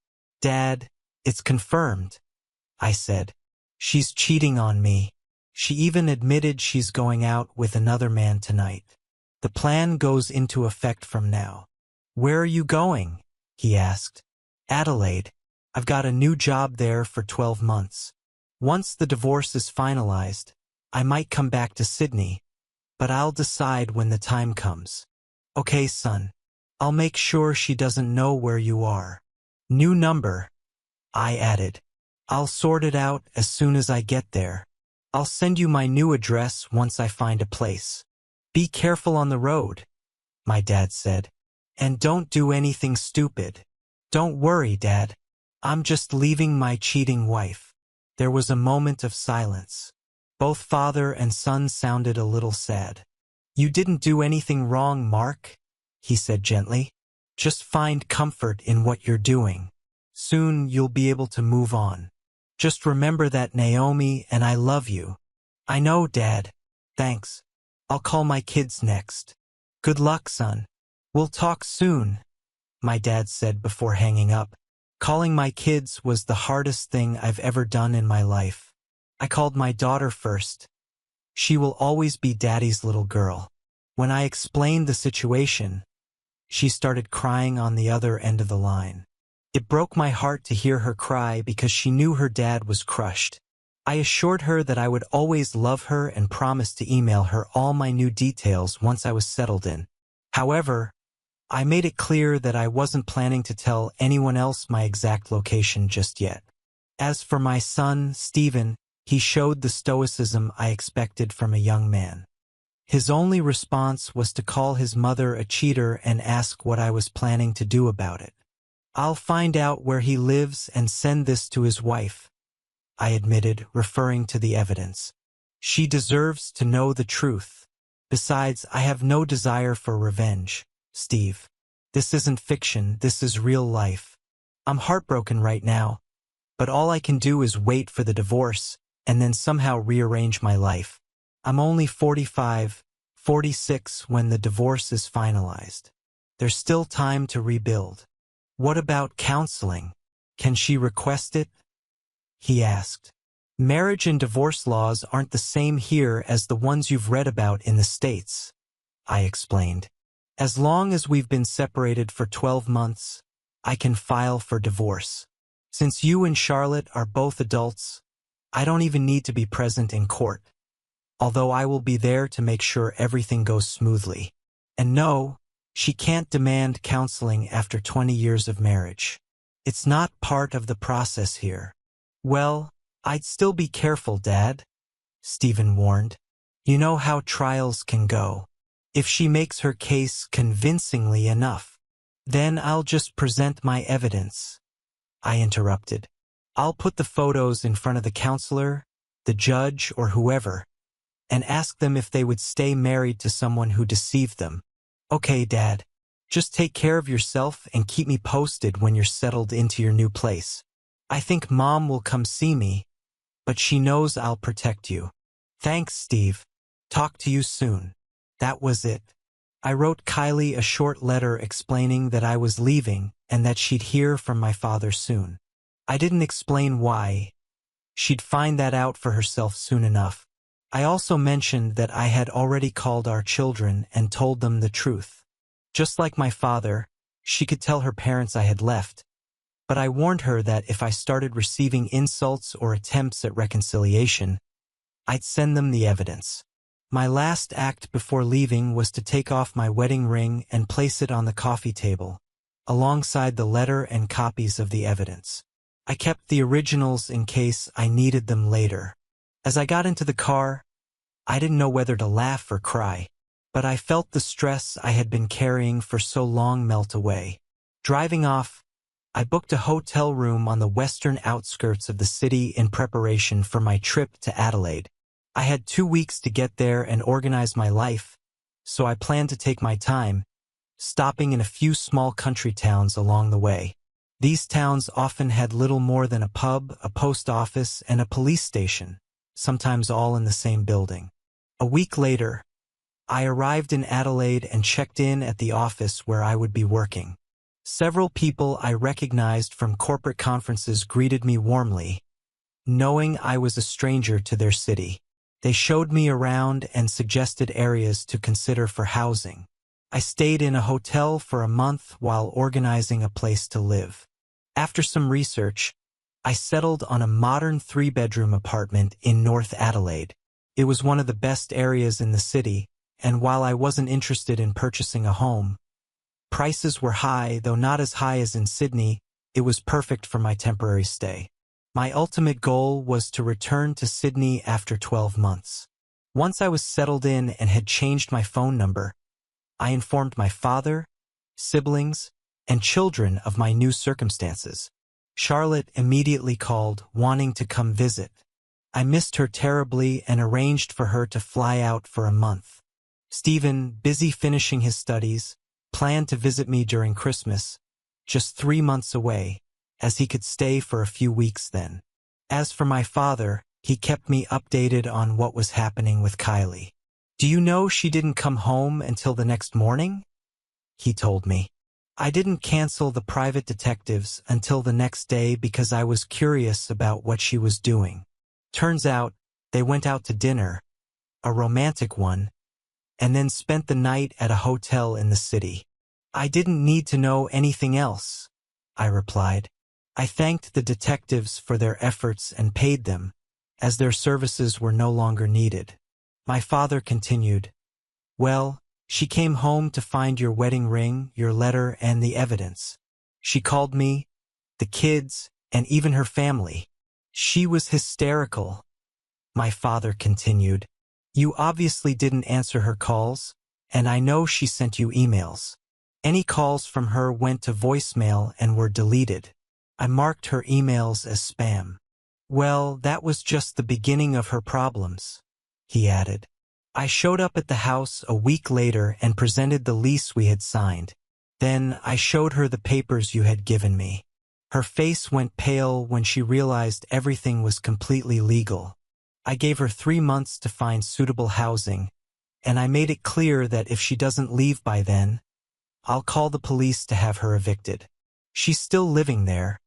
"Dad, it's confirmed," I said. "She's cheating on me. She even admitted she's going out with another man tonight. The plan goes into effect from now." "Where are you going?" he asked. "Adelaide. I've got a new job there for 12 months. Once the divorce is finalized, I might come back to Sydney, but I'll decide when the time comes." "Okay, son. I'll make sure she doesn't know where you are." "New number," I added. "I'll sort it out as soon as I get there. I'll send you my new address once I find a place." "Be careful on the road," my dad said. "And don't do anything stupid." "Don't worry, Dad. I'm just leaving my cheating wife." There was a moment of silence. Both father and son sounded a little sad. "You didn't do anything wrong, Mark," he said gently. "Just find comfort in what you're doing." Soon you'll be able to move on. Just remember that Naomi and I love you. I know, Dad. Thanks. I'll call my kids next. Good luck, son. We'll talk soon, my dad said before hanging up. Calling my kids was the hardest thing I've ever done in my life. I called my daughter first. She will always be Daddy's little girl. When I explained the situation, she started crying on the other end of the line. It broke my heart to hear her cry because she knew her dad was crushed. I assured her that I would always love her and promised to email her all my new details once I was settled in. However, I made it clear that I wasn't planning to tell anyone else my exact location just yet. As for my son, Stephen, he showed the stoicism I expected from a young man. His only response was to call his mother a cheater and ask what I was planning to do about it. I'll find out where he lives and send this to his wife, I admitted, referring to the evidence. She deserves to know the truth. Besides, I have no desire for revenge, Steve. This isn't fiction, this is real life. I'm heartbroken right now, but all I can do is wait for the divorce and then somehow rearrange my life. I'm only 45, 46 when the divorce is finalized. There's still time to rebuild. What about counseling? Can she request it? He asked. Marriage and divorce laws aren't the same here as the ones you've read about in the States, I explained. As long as we've been separated for 12 months, I can file for divorce. Since you and Charlotte are both adults, I don't even need to be present in court, although I will be there to make sure everything goes smoothly. And no, she can't demand counseling after 20 years of marriage. It's not part of the process here. Well, I'd still be careful, Dad, Stephen warned. You know how trials can go. If she makes her case convincingly enough, then I'll just present my evidence, I interrupted. I'll put the photos in front of the counselor, the judge, or whoever, and ask them if they would stay married to someone who deceived them. Okay, Dad. Just take care of yourself and keep me posted when you're settled into your new place. I think Mom will come see me, but she knows I'll protect you. Thanks, Steve. Talk to you soon. That was it. I wrote Kylie a short letter explaining that I was leaving and that she'd hear from my father soon. I didn't explain why. She'd find that out for herself soon enough. I also mentioned that I had already called our children and told them the truth. Just like my father, she could tell her parents I had left, but I warned her that if I started receiving insults or attempts at reconciliation, I'd send them the evidence. My last act before leaving was to take off my wedding ring and place it on the coffee table, alongside the letter and copies of the evidence. I kept the originals in case I needed them later. As I got into the car, I didn't know whether to laugh or cry, but I felt the stress I had been carrying for so long melt away. Driving off, I booked a hotel room on the western outskirts of the city in preparation for my trip to Adelaide. I had 2 weeks to get there and organize my life, so I planned to take my time, stopping in a few small country towns along the way. These towns often had little more than a pub, a post office, and a police station, sometimes all in the same building. A week later, I arrived in Adelaide and checked in at the office where I would be working. Several people I recognized from corporate conferences greeted me warmly, knowing I was a stranger to their city. They showed me around and suggested areas to consider for housing. I stayed in a hotel for a month while organizing a place to live. After some research, I settled on a modern 3-bedroom apartment in North Adelaide. It was one of the best areas in the city, and while I wasn't interested in purchasing a home, prices were high, though not as high as in Sydney. It was perfect for my temporary stay. My ultimate goal was to return to Sydney after 12 months. Once I was settled in and had changed my phone number, I informed my father, siblings, and children of my new circumstances. Charlotte immediately called, wanting to come visit. I missed her terribly and arranged for her to fly out for a month. Stephen, busy finishing his studies, planned to visit me during Christmas, just 3 months away. as he could stay for a few weeks then. As for my father, he kept me updated on what was happening with Kylie. Do you know she didn't come home until the next morning? He told me. I didn't cancel the private detectives until the next day because I was curious about what she was doing. Turns out, they went out to dinner, a romantic one, and then spent the night at a hotel in the city. I didn't need to know anything else, I replied. I thanked the detectives for their efforts and paid them, as their services were no longer needed. My father continued, well, she came home to find your wedding ring, your letter, and the evidence. She called me, the kids, and even her family. She was hysterical. My father continued, you obviously didn't answer her calls, and I know she sent you emails. Any calls from her went to voicemail and were deleted. I marked her emails as spam. Well, that was just the beginning of her problems, he added. I showed up at the house a week later and presented the lease we had signed. Then I showed her the papers you had given me. Her face went pale when she realized everything was completely legal. I gave her 3 months to find suitable housing, and I made it clear that if she doesn't leave by then, I'll call the police to have her evicted. She's still living there,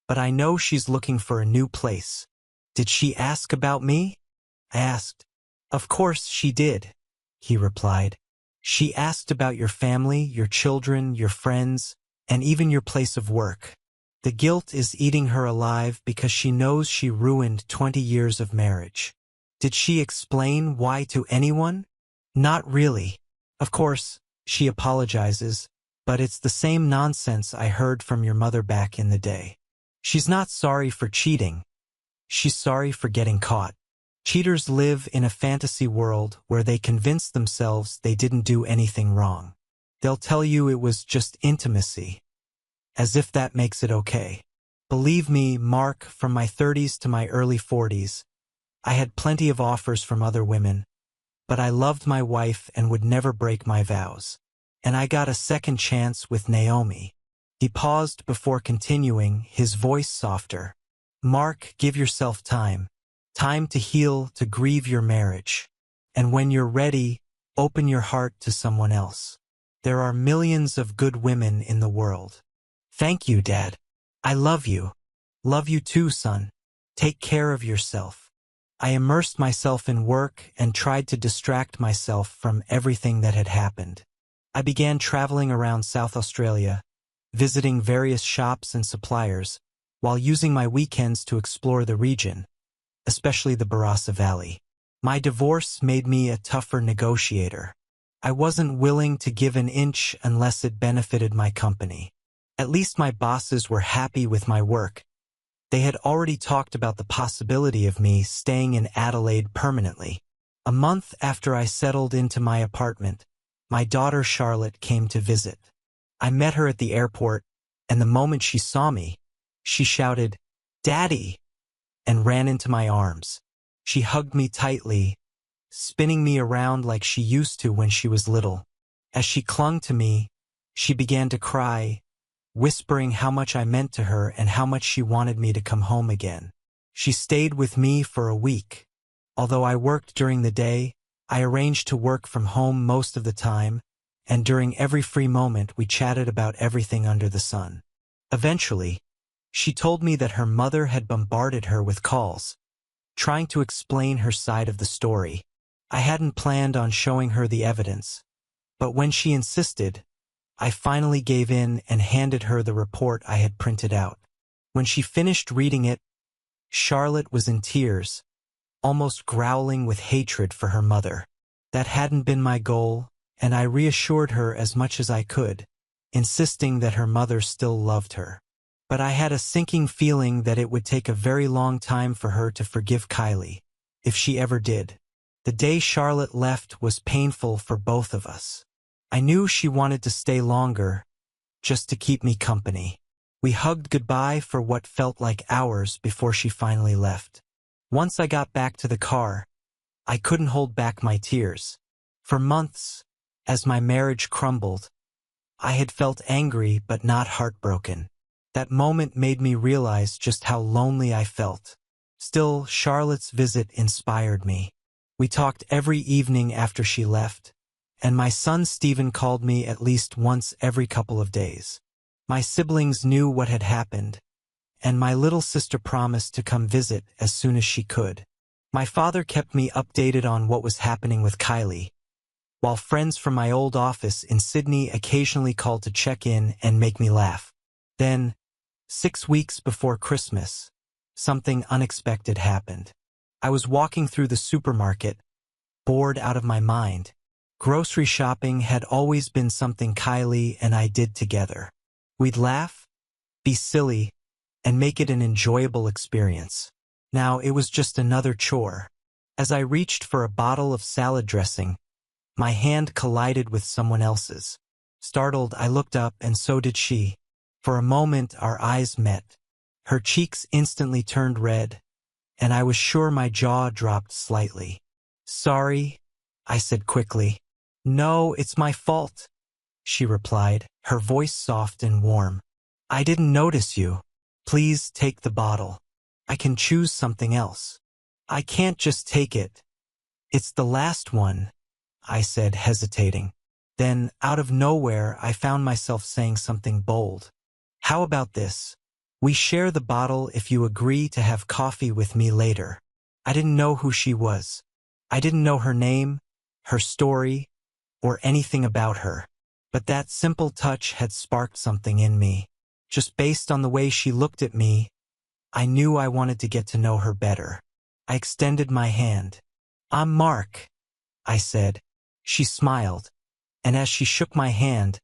but I know she's looking for a new place. Did she ask about me? I asked. Of course she did, he replied. She asked about your family, your children, your friends, and even your place of work. The guilt is eating her alive because she knows she ruined 20 years of marriage. Did she explain why to anyone? Not really. Of course, she apologizes, but it's the same nonsense I heard from your mother back in the day. She's not sorry for cheating. She's sorry for getting caught. Cheaters live in a fantasy world where they convince themselves they didn't do anything wrong. They'll tell you it was just intimacy, as if that makes it okay. Believe me, Mark, from my 30s to my early 40s, I had plenty of offers from other women, but I loved my wife and would never break my vows. And I got a second chance with Naomi. He paused before continuing, his voice softer. Mark, give yourself time. Time to heal, to grieve your marriage. And when you're ready, open your heart to someone else. There are millions of good women in the world. Thank you, Dad. I love you. Love you too, son. Take care of yourself. I immersed myself in work and tried to distract myself from everything that had happened. I began traveling around South Australia, visiting various shops and suppliers, while using my weekends to explore the region, especially the Barossa Valley. My divorce made me a tougher negotiator. I wasn't willing to give an inch unless it benefited my company. At least my bosses were happy with my work. They had already talked about the possibility of me staying in Adelaide permanently. A month after I settled into my apartment, my daughter Charlotte came to visit. I met her at the airport, and the moment she saw me, she shouted, "Daddy!" and ran into my arms. She hugged me tightly, spinning me around like she used to when she was little. As she clung to me, she began to cry, whispering how much I meant to her and how much she wanted me to come home again. She stayed with me for a week. Although I worked during the day, I arranged to work from home most of the time, and during every free moment we chatted about everything under the sun. Eventually, she told me that her mother had bombarded her with calls, trying to explain her side of the story. I hadn't planned on showing her the evidence, but when she insisted, I finally gave in and handed her the report I had printed out. When she finished reading it, Charlotte was in tears, almost growling with hatred for her mother. That hadn't been my goal, and I reassured her as much as I could, insisting that her mother still loved her. But I had a sinking feeling that it would take a very long time for her to forgive Kylie, if she ever did. The day Charlotte left was painful for both of us. I knew she wanted to stay longer, just to keep me company. We hugged goodbye for what felt like hours before she finally left. Once I got back to the car, I couldn't hold back my tears. For months, as my marriage crumbled, I had felt angry but not heartbroken. That moment made me realize just how lonely I felt. Still, Charlotte's visit inspired me. We talked every evening after she left, and my son Stephen called me at least once every couple of days. My siblings knew what had happened, and my little sister promised to come visit as soon as she could. My father kept me updated on what was happening with Kylie, while friends from my old office in Sydney occasionally called to check in and make me laugh. Then, 6 weeks before Christmas, something unexpected happened. I was walking through the supermarket, bored out of my mind. Grocery shopping had always been something Kylie and I did together. We'd laugh, be silly, and make it an enjoyable experience. Now it was just another chore. As I reached for a bottle of salad dressing, my hand collided with someone else's. Startled, I looked up, and so did she. For a moment, our eyes met. Her cheeks instantly turned red, and I was sure my jaw dropped slightly. "Sorry," I said quickly. "No, it's my fault," she replied, her voice soft and warm. "I didn't notice you. Please take the bottle. I can choose something else." "I can't just take it. It's the last one," I said, hesitating. Then, out of nowhere, I found myself saying something bold. "How about this? We share the bottle if you agree to have coffee with me later." I didn't know who she was. I didn't know her name, her story, or anything about her. But that simple touch had sparked something in me. Just based on the way she looked at me, I knew I wanted to get to know her better. I extended my hand. "I'm Mark," I said. She smiled, and as she shook my hand,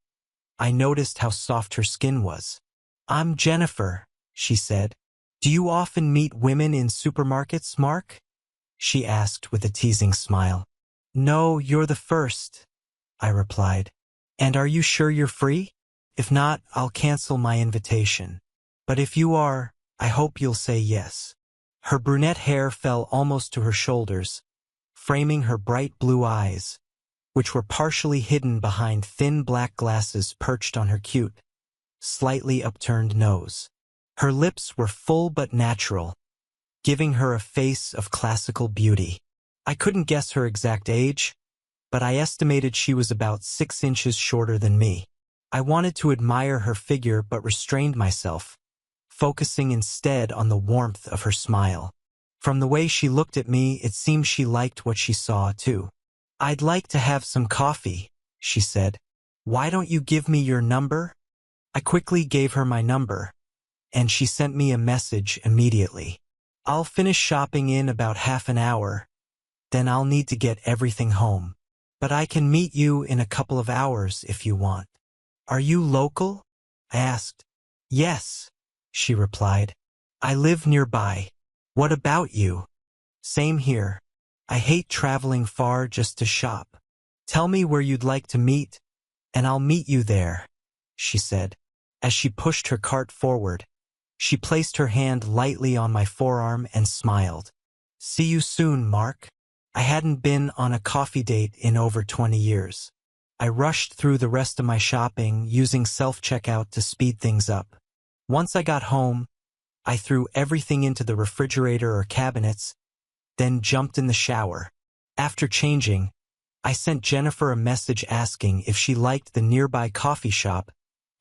I noticed how soft her skin was. "I'm Jennifer," she said. "Do you often meet women in supermarkets, Mark?" she asked with a teasing smile. "No, you're the first," I replied. "And are you sure you're free? If not, I'll cancel my invitation. But if you are, I hope you'll say yes." Her brunette hair fell almost to her shoulders, framing her bright blue eyes, which were partially hidden behind thin black glasses perched on her cute, slightly upturned nose. Her lips were full but natural, giving her a face of classical beauty. I couldn't guess her exact age, but I estimated she was about 6 inches shorter than me. I wanted to admire her figure but restrained myself, focusing instead on the warmth of her smile. From the way she looked at me, it seemed she liked what she saw, too. "I'd like to have some coffee," she said. "Why don't you give me your number?" I quickly gave her my number, and she sent me a message immediately. "I'll finish shopping in about half an hour, then I'll need to get everything home. But I can meet you in a couple of hours if you want." "Are you local?" I asked. "Yes," she replied. "I live nearby. What about you?" "Same here. I hate traveling far just to shop. Tell me where you'd like to meet, and I'll meet you there," she said. As she pushed her cart forward, she placed her hand lightly on my forearm and smiled. "See you soon, Mark." I hadn't been on a coffee date in over 20 years. I rushed through the rest of my shopping, using self-checkout to speed things up. Once I got home, I threw everything into the refrigerator or cabinets, then jumped in the shower. After changing, I sent Jennifer a message asking if she liked the nearby coffee shop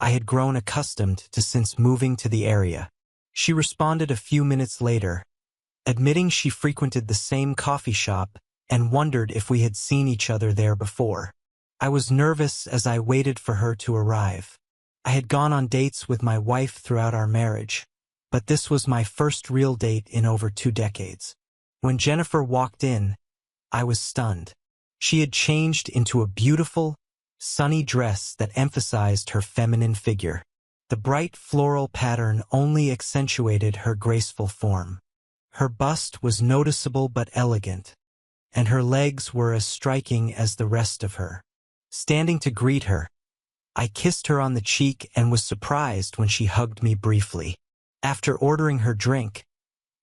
I had grown accustomed to since moving to the area. She responded a few minutes later, admitting she frequented the same coffee shop and wondered if we had seen each other there before. I was nervous as I waited for her to arrive. I had gone on dates with my wife throughout our marriage, but this was my first real date in over 2 decades. When Jennifer walked in, I was stunned. She had changed into a beautiful, sunny dress that emphasized her feminine figure. The bright floral pattern only accentuated her graceful form. Her bust was noticeable but elegant, and her legs were as striking as the rest of her. Standing to greet her, I kissed her on the cheek and was surprised when she hugged me briefly. After ordering her drink,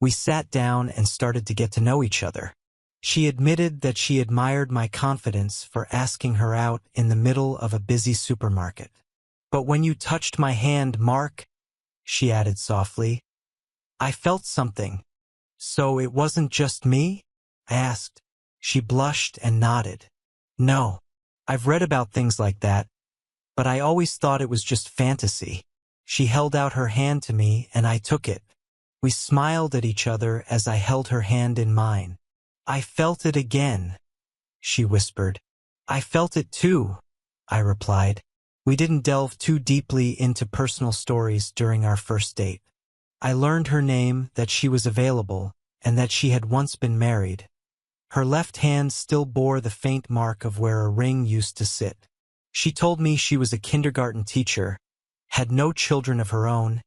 we sat down and started to get to know each other. She admitted that she admired my confidence for asking her out in the middle of a busy supermarket. "But when you touched my hand, Mark," she added softly. I felt something. So it wasn't just me? I asked. She blushed and nodded. No. I've read about things like that, but I always thought it was just fantasy. She held out her hand to me and I took it. We smiled at each other as I held her hand in mine. I felt it again, she whispered. I felt it too, I replied. We didn't delve too deeply into personal stories during our first date. I learned her name, that she was available, and that she had once been married. Her left hand still bore the faint mark of where a ring used to sit. She told me she was a kindergarten teacher, had no children of her own,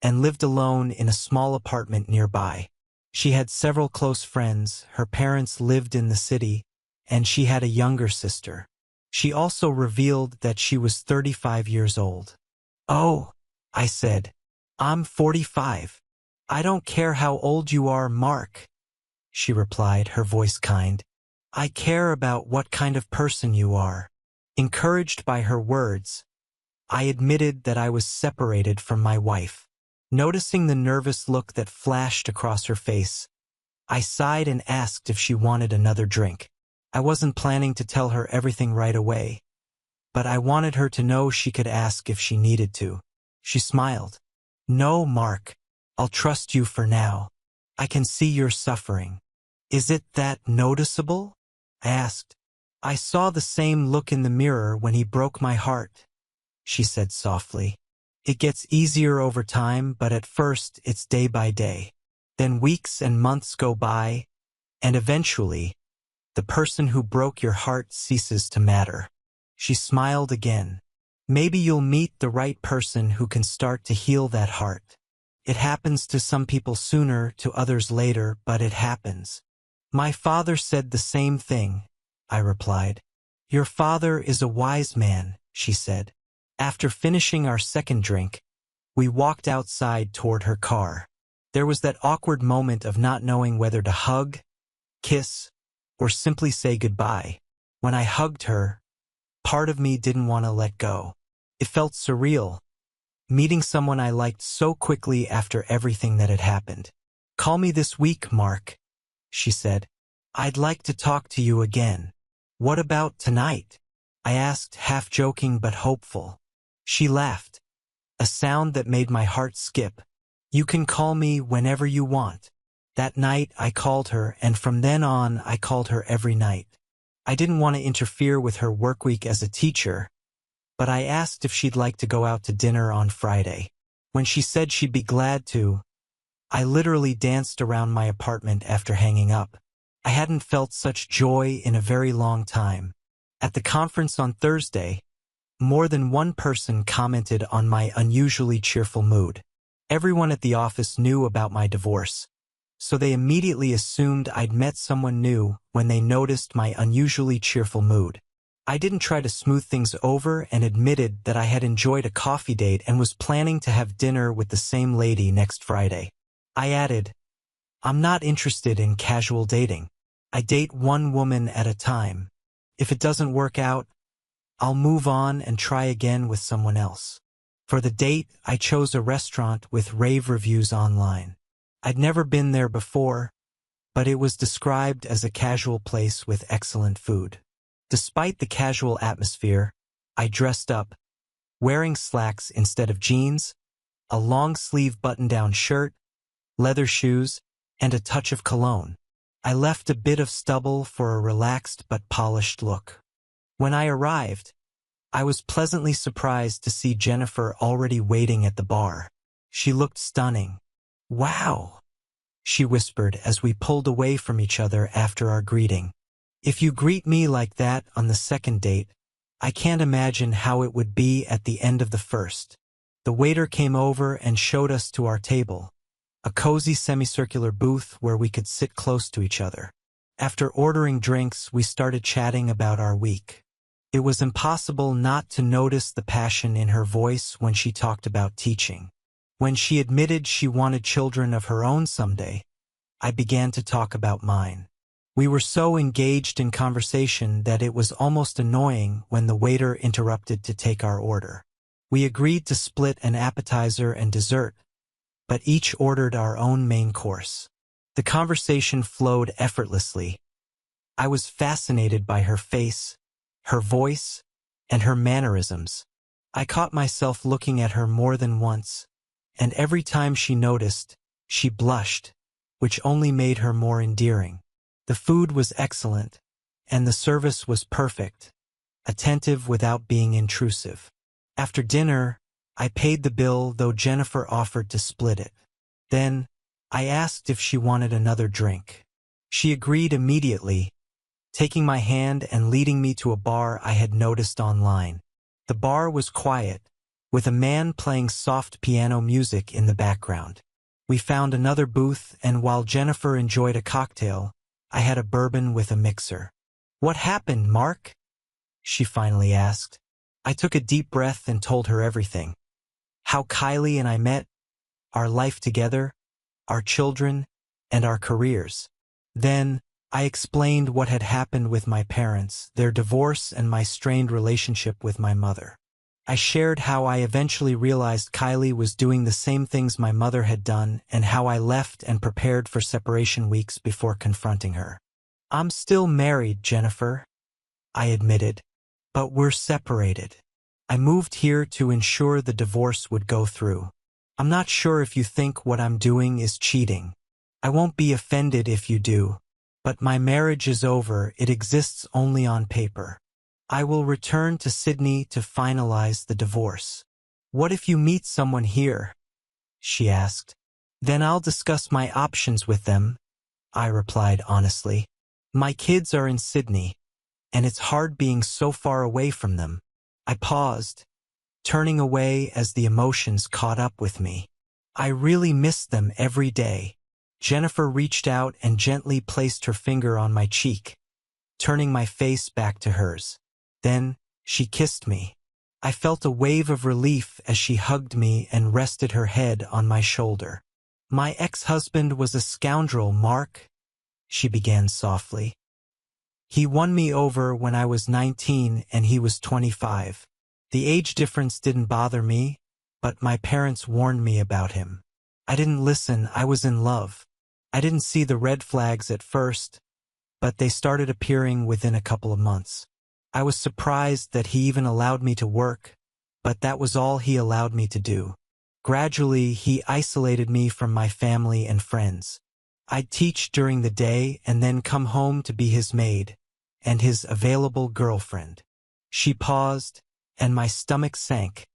and lived alone in a small apartment nearby. She had several close friends, her parents lived in the city, and she had a younger sister. She also revealed that she was 35 years old. Oh, I said. I'm 45. I don't care how old you are, Mark, she replied, her voice kind. I care about what kind of person you are. Encouraged by her words, I admitted that I was separated from my wife. Noticing the nervous look that flashed across her face, I sighed and asked if she wanted another drink. I wasn't planning to tell her everything right away, but I wanted her to know she could ask if she needed to. She smiled. No, Mark, I'll trust you for now. I can see you're suffering. Is it that noticeable? I asked. I saw the same look in the mirror when he broke my heart, she said softly. It gets easier over time, but at first it's day by day. Then weeks and months go by, and eventually, the person who broke your heart ceases to matter. She smiled again. Maybe you'll meet the right person who can start to heal that heart. It happens to some people sooner, to others later, but it happens. My father said the same thing, I replied. Your father is a wise man, she said. After finishing our second drink, we walked outside toward her car. There was that awkward moment of not knowing whether to hug, kiss, or simply say goodbye. When I hugged her, part of me didn't want to let go. It felt surreal, meeting someone I liked so quickly after everything that had happened. Call me this week, Mark, she said. I'd like to talk to you again. What about tonight? I asked, half joking but hopeful. She laughed, a sound that made my heart skip. You can call me whenever you want. That night I called her, and from then on I called her every night. I didn't want to interfere with her workweek as a teacher, but I asked if she'd like to go out to dinner on Friday. When she said she'd be glad to, I literally danced around my apartment after hanging up. I hadn't felt such joy in a very long time. At the conference on Thursday, more than one person commented on my unusually cheerful mood. Everyone at the office knew about my divorce, so they immediately assumed I'd met someone new when they noticed my unusually cheerful mood. I didn't try to smooth things over and admitted that I had enjoyed a coffee date and was planning to have dinner with the same lady next Friday. I added, I'm not interested in casual dating. I date one woman at a time. If it doesn't work out, I'll move on and try again with someone else. For the date, I chose a restaurant with rave reviews online. I'd never been there before, but it was described as a casual place with excellent food. Despite the casual atmosphere, I dressed up, wearing slacks instead of jeans, a long-sleeve button-down shirt, leather shoes, and a touch of cologne. I left a bit of stubble for a relaxed but polished look. When I arrived, I was pleasantly surprised to see Jennifer already waiting at the bar. She looked stunning. Wow, she whispered as we pulled away from each other after our greeting. If you greet me like that on the second date, I can't imagine how it would be at the end of the first. The waiter came over and showed us to our table, a cozy semicircular booth where we could sit close to each other. After ordering drinks, we started chatting about our week. It was impossible not to notice the passion in her voice when she talked about teaching. When she admitted she wanted children of her own someday, I began to talk about mine. We were so engaged in conversation that it was almost annoying when the waiter interrupted to take our order. We agreed to split an appetizer and dessert, but each ordered our own main course. The conversation flowed effortlessly. I was fascinated by her face, her voice, and her mannerisms. I caught myself looking at her more than once, and every time she noticed, she blushed, which only made her more endearing. The food was excellent, and the service was perfect, attentive without being intrusive. After dinner, I paid the bill, though Jennifer offered to split it. Then, I asked if she wanted another drink. She agreed immediately, taking my hand and leading me to a bar I had noticed online. The bar was quiet, with a man playing soft piano music in the background. We found another booth, and while Jennifer enjoyed a cocktail, I had a bourbon with a mixer. "What happened, Mark?" she finally asked. I took a deep breath and told her everything. How Kylie and I met, our life together, our children, and our careers. Then, I explained what had happened with my parents, their divorce, and my strained relationship with my mother. I shared how I eventually realized Kylie was doing the same things my mother had done, and how I left and prepared for separation weeks before confronting her. "I'm still married, Jennifer," I admitted, "but we're separated. I moved here to ensure the divorce would go through. I'm not sure if you think what I'm doing is cheating. I won't be offended if you do. But my marriage is over, it exists only on paper. I will return to Sydney to finalize the divorce." "What if you meet someone here?" she asked. "Then I'll discuss my options with them," I replied honestly. "My kids are in Sydney, and it's hard being so far away from them." I paused, turning away as the emotions caught up with me. "I really miss them every day." Jennifer reached out and gently placed her finger on my cheek, turning my face back to hers. Then, she kissed me. I felt a wave of relief as she hugged me and rested her head on my shoulder. "My ex-husband was a scoundrel, Mark," she began softly. "He won me over when I was 19 and he was 25. The age difference didn't bother me, but my parents warned me about him. I didn't listen, I was in love. I didn't see the red flags at first, but they started appearing within a couple of months. I was surprised that he even allowed me to work, but that was all he allowed me to do. Gradually, he isolated me from my family and friends. I'd teach during the day and then come home to be his maid and his available girlfriend." She paused, and my stomach sank,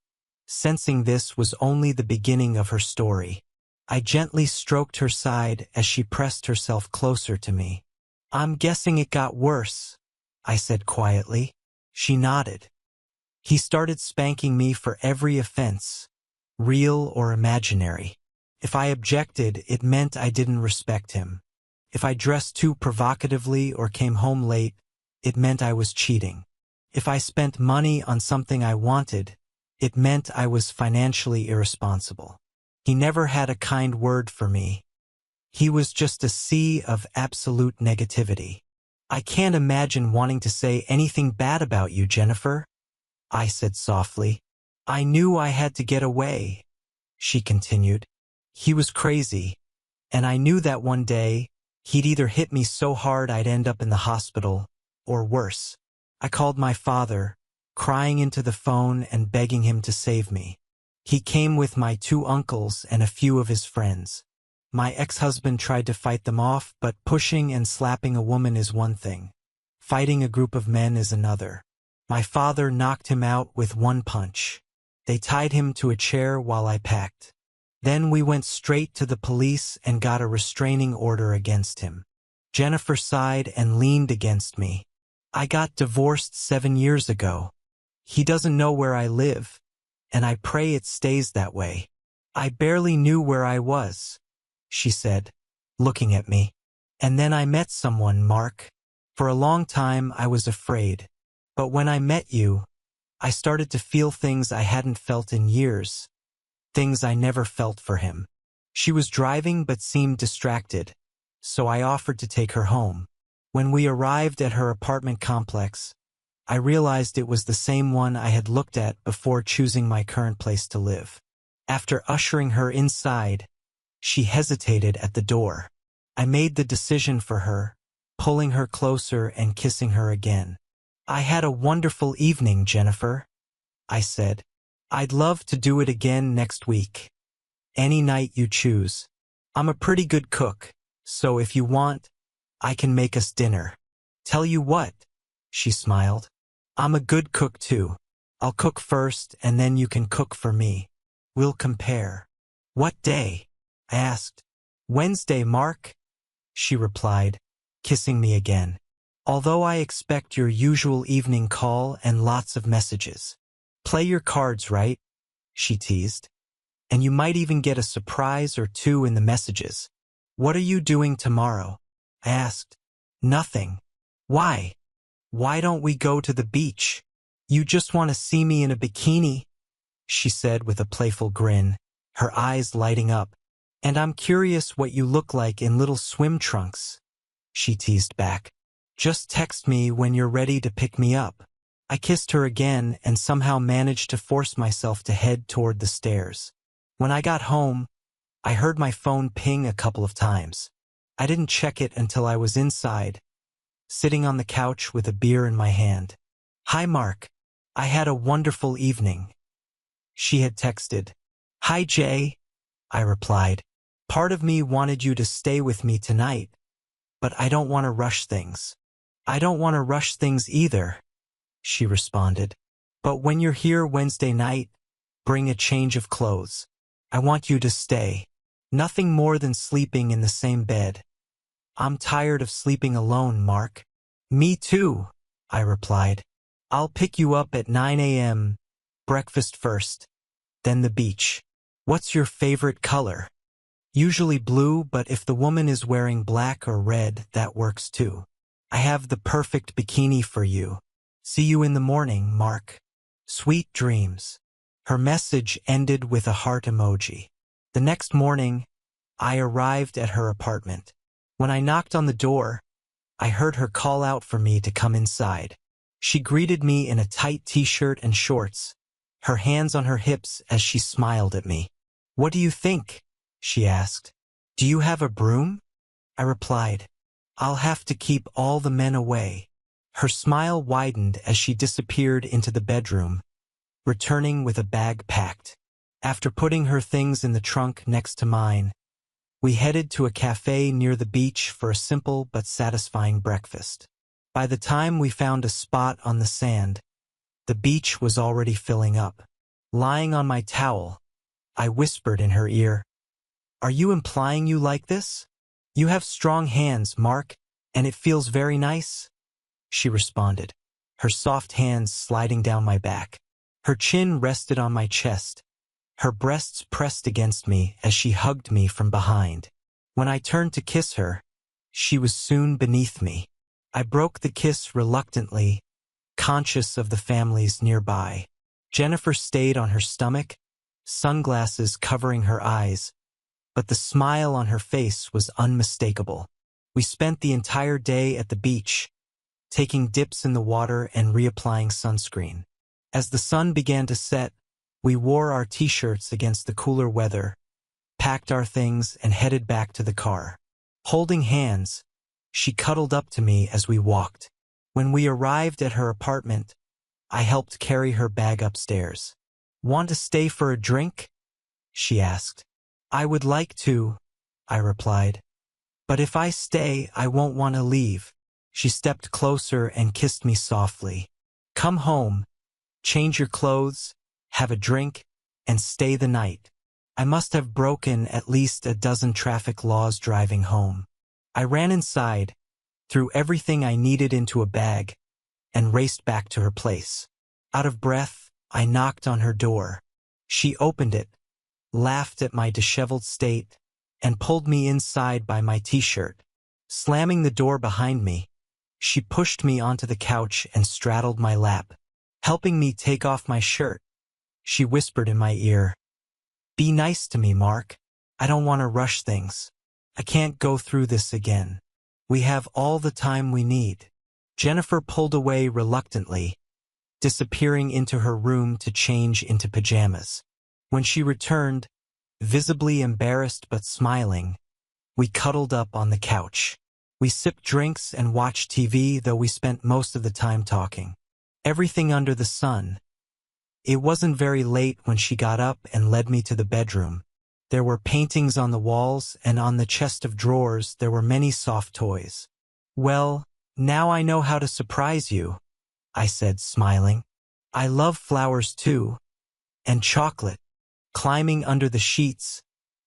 sensing this was only the beginning of her story. I gently stroked her side as she pressed herself closer to me. "I'm guessing it got worse," I said quietly. She nodded. "He started spanking me for every offense, real or imaginary. If I objected, it meant I didn't respect him. If I dressed too provocatively or came home late, it meant I was cheating. If I spent money on something I wanted, it meant I was financially irresponsible. He never had a kind word for me. He was just a sea of absolute negativity. I can't imagine wanting to say anything bad about you, Jennifer," I said softly. "I knew I had to get away," she continued. "He was crazy, and I knew that one day he'd either hit me so hard I'd end up in the hospital, or worse. I called my father, crying into the phone and begging him to save me. He came with my 2 uncles and a few of his friends. My ex-husband tried to fight them off, but pushing and slapping a woman is one thing. Fighting a group of men is another. My father knocked him out with 1 punch. They tied him to a chair while I packed. Then we went straight to the police and got a restraining order against him." Jennifer sighed and leaned against me. "I got divorced 7 years ago. He doesn't know where I live, and I pray it stays that way. I barely knew where I was," she said, looking at me. "And then I met someone, Mark. For a long time I was afraid. But when I met you, I started to feel things I hadn't felt in years. Things I never felt for him." She was driving but seemed distracted, so I offered to take her home. When we arrived at her apartment complex, I realized it was the same one I had looked at before choosing my current place to live. After ushering her inside, she hesitated at the door. I made the decision for her, pulling her closer and kissing her again. "I had a wonderful evening, Jennifer," I said. "I'd love to do it again next week. Any night you choose. I'm a pretty good cook, so if you want, I can make us dinner." "Tell you what," she smiled. "I'm a good cook too. I'll cook first and then you can cook for me. We'll compare." "What day?" I asked. "Wednesday, Mark," she replied, kissing me again. "Although I expect your usual evening call and lots of messages. Play your cards right," she teased. "And you might even get a surprise or two in the messages." "What are you doing tomorrow?" I asked. "Nothing." "Why? Why don't we go to the beach?" "You just want to see me in a bikini?" she said with a playful grin, her eyes lighting up. "And I'm curious what you look like in little swim trunks," she teased back. "Just text me when you're ready to pick me up." I kissed her again and somehow managed to force myself to head toward the stairs. When I got home, I heard my phone ping a couple of times. I didn't check it until I was inside, sitting on the couch with a beer in my hand. "Hi, Mark. I had a wonderful evening," she had texted. "Hi, Jay," I replied. "Part of me wanted you to stay with me tonight, but I don't want to rush things." "I don't want to rush things either," she responded. "But when you're here Wednesday night, bring a change of clothes. I want you to stay. Nothing more than sleeping in the same bed. I'm tired of sleeping alone, Mark." "Me too," I replied. "I'll pick you up at 9 a.m., breakfast first, then the beach." "What's your favorite color?" "Usually blue, but if the woman is wearing black or red, that works too." "I have the perfect bikini for you. See you in the morning, Mark. Sweet dreams." Her message ended with a heart emoji. The next morning, I arrived at her apartment. When I knocked on the door, I heard her call out for me to come inside. She greeted me in a tight t-shirt and shorts, her hands on her hips as she smiled at me. "What do you think?" she asked. "Do you have a broom?" I replied. "I'll have to keep all the men away." Her smile widened as she disappeared into the bedroom, returning with a bag packed. After putting her things in the trunk next to mine, we headed to a cafe near the beach for a simple but satisfying breakfast. By the time we found a spot on the sand, the beach was already filling up. Lying on my towel, I whispered in her ear, "Are you implying you like this? You have strong hands, Mark, and it feels very nice," she responded, her soft hands sliding down my back. Her chin rested on my chest, her breasts pressed against me as she hugged me from behind. When I turned to kiss her, she was soon beneath me. I broke the kiss reluctantly, conscious of the families nearby. Jennifer stayed on her stomach, sunglasses covering her eyes, but the smile on her face was unmistakable. We spent the entire day at the beach, taking dips in the water and reapplying sunscreen. As the sun began to set, we wore our t-shirts against the cooler weather, packed our things, and headed back to the car. Holding hands, she cuddled up to me as we walked. When we arrived at her apartment, I helped carry her bag upstairs. "Want to stay for a drink?" she asked. "I would like to," I replied. "But if I stay, I won't want to leave." She stepped closer and kissed me softly. "Come home, change your clothes, have a drink, and stay the night." I must have broken at least a dozen traffic laws driving home. I ran inside, threw everything I needed into a bag, and raced back to her place. Out of breath, I knocked on her door. She opened it, laughed at my disheveled state, and pulled me inside by my t-shirt. Slamming the door behind me, she pushed me onto the couch and straddled my lap. Helping me take off my shirt, she whispered in my ear, "Be nice to me, Mark. I don't want to rush things. I can't go through this again. We have all the time we need." Jennifer pulled away reluctantly, disappearing into her room to change into pajamas. When she returned, visibly embarrassed but smiling, we cuddled up on the couch. We sipped drinks and watched TV, though we spent most of the time talking. Everything under the sun. It wasn't very late when she got up and led me to the bedroom. There were paintings on the walls, and on the chest of drawers there were many soft toys. "Well, now I know how to surprise you," I said, smiling. "I love flowers too. And chocolate." Climbing under the sheets,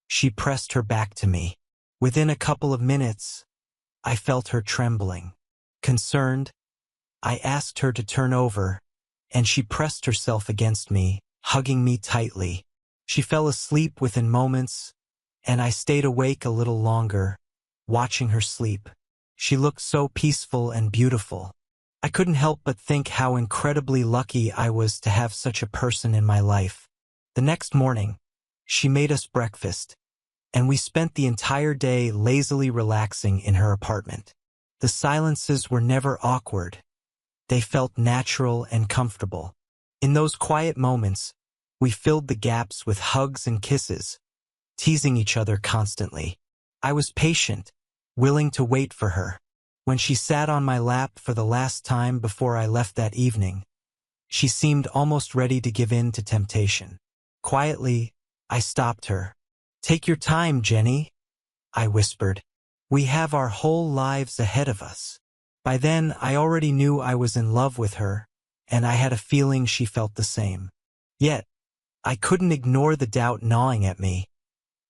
she pressed her back to me. Within a couple of minutes, I felt her trembling. Concerned, I asked her to turn over, and she pressed herself against me, hugging me tightly. She fell asleep within moments, and I stayed awake a little longer, watching her sleep. She looked so peaceful and beautiful. I couldn't help but think how incredibly lucky I was to have such a person in my life. The next morning, she made us breakfast, and we spent the entire day lazily relaxing in her apartment. The silences were never awkward. They felt natural and comfortable. In those quiet moments, we filled the gaps with hugs and kisses, teasing each other constantly. I was patient, willing to wait for her. When she sat on my lap for the last time before I left that evening, she seemed almost ready to give in to temptation. Quietly, I stopped her. "Take your time, Jenny," I whispered. "We have our whole lives ahead of us." By then, I already knew I was in love with her, and I had a feeling she felt the same. Yet, I couldn't ignore the doubt gnawing at me.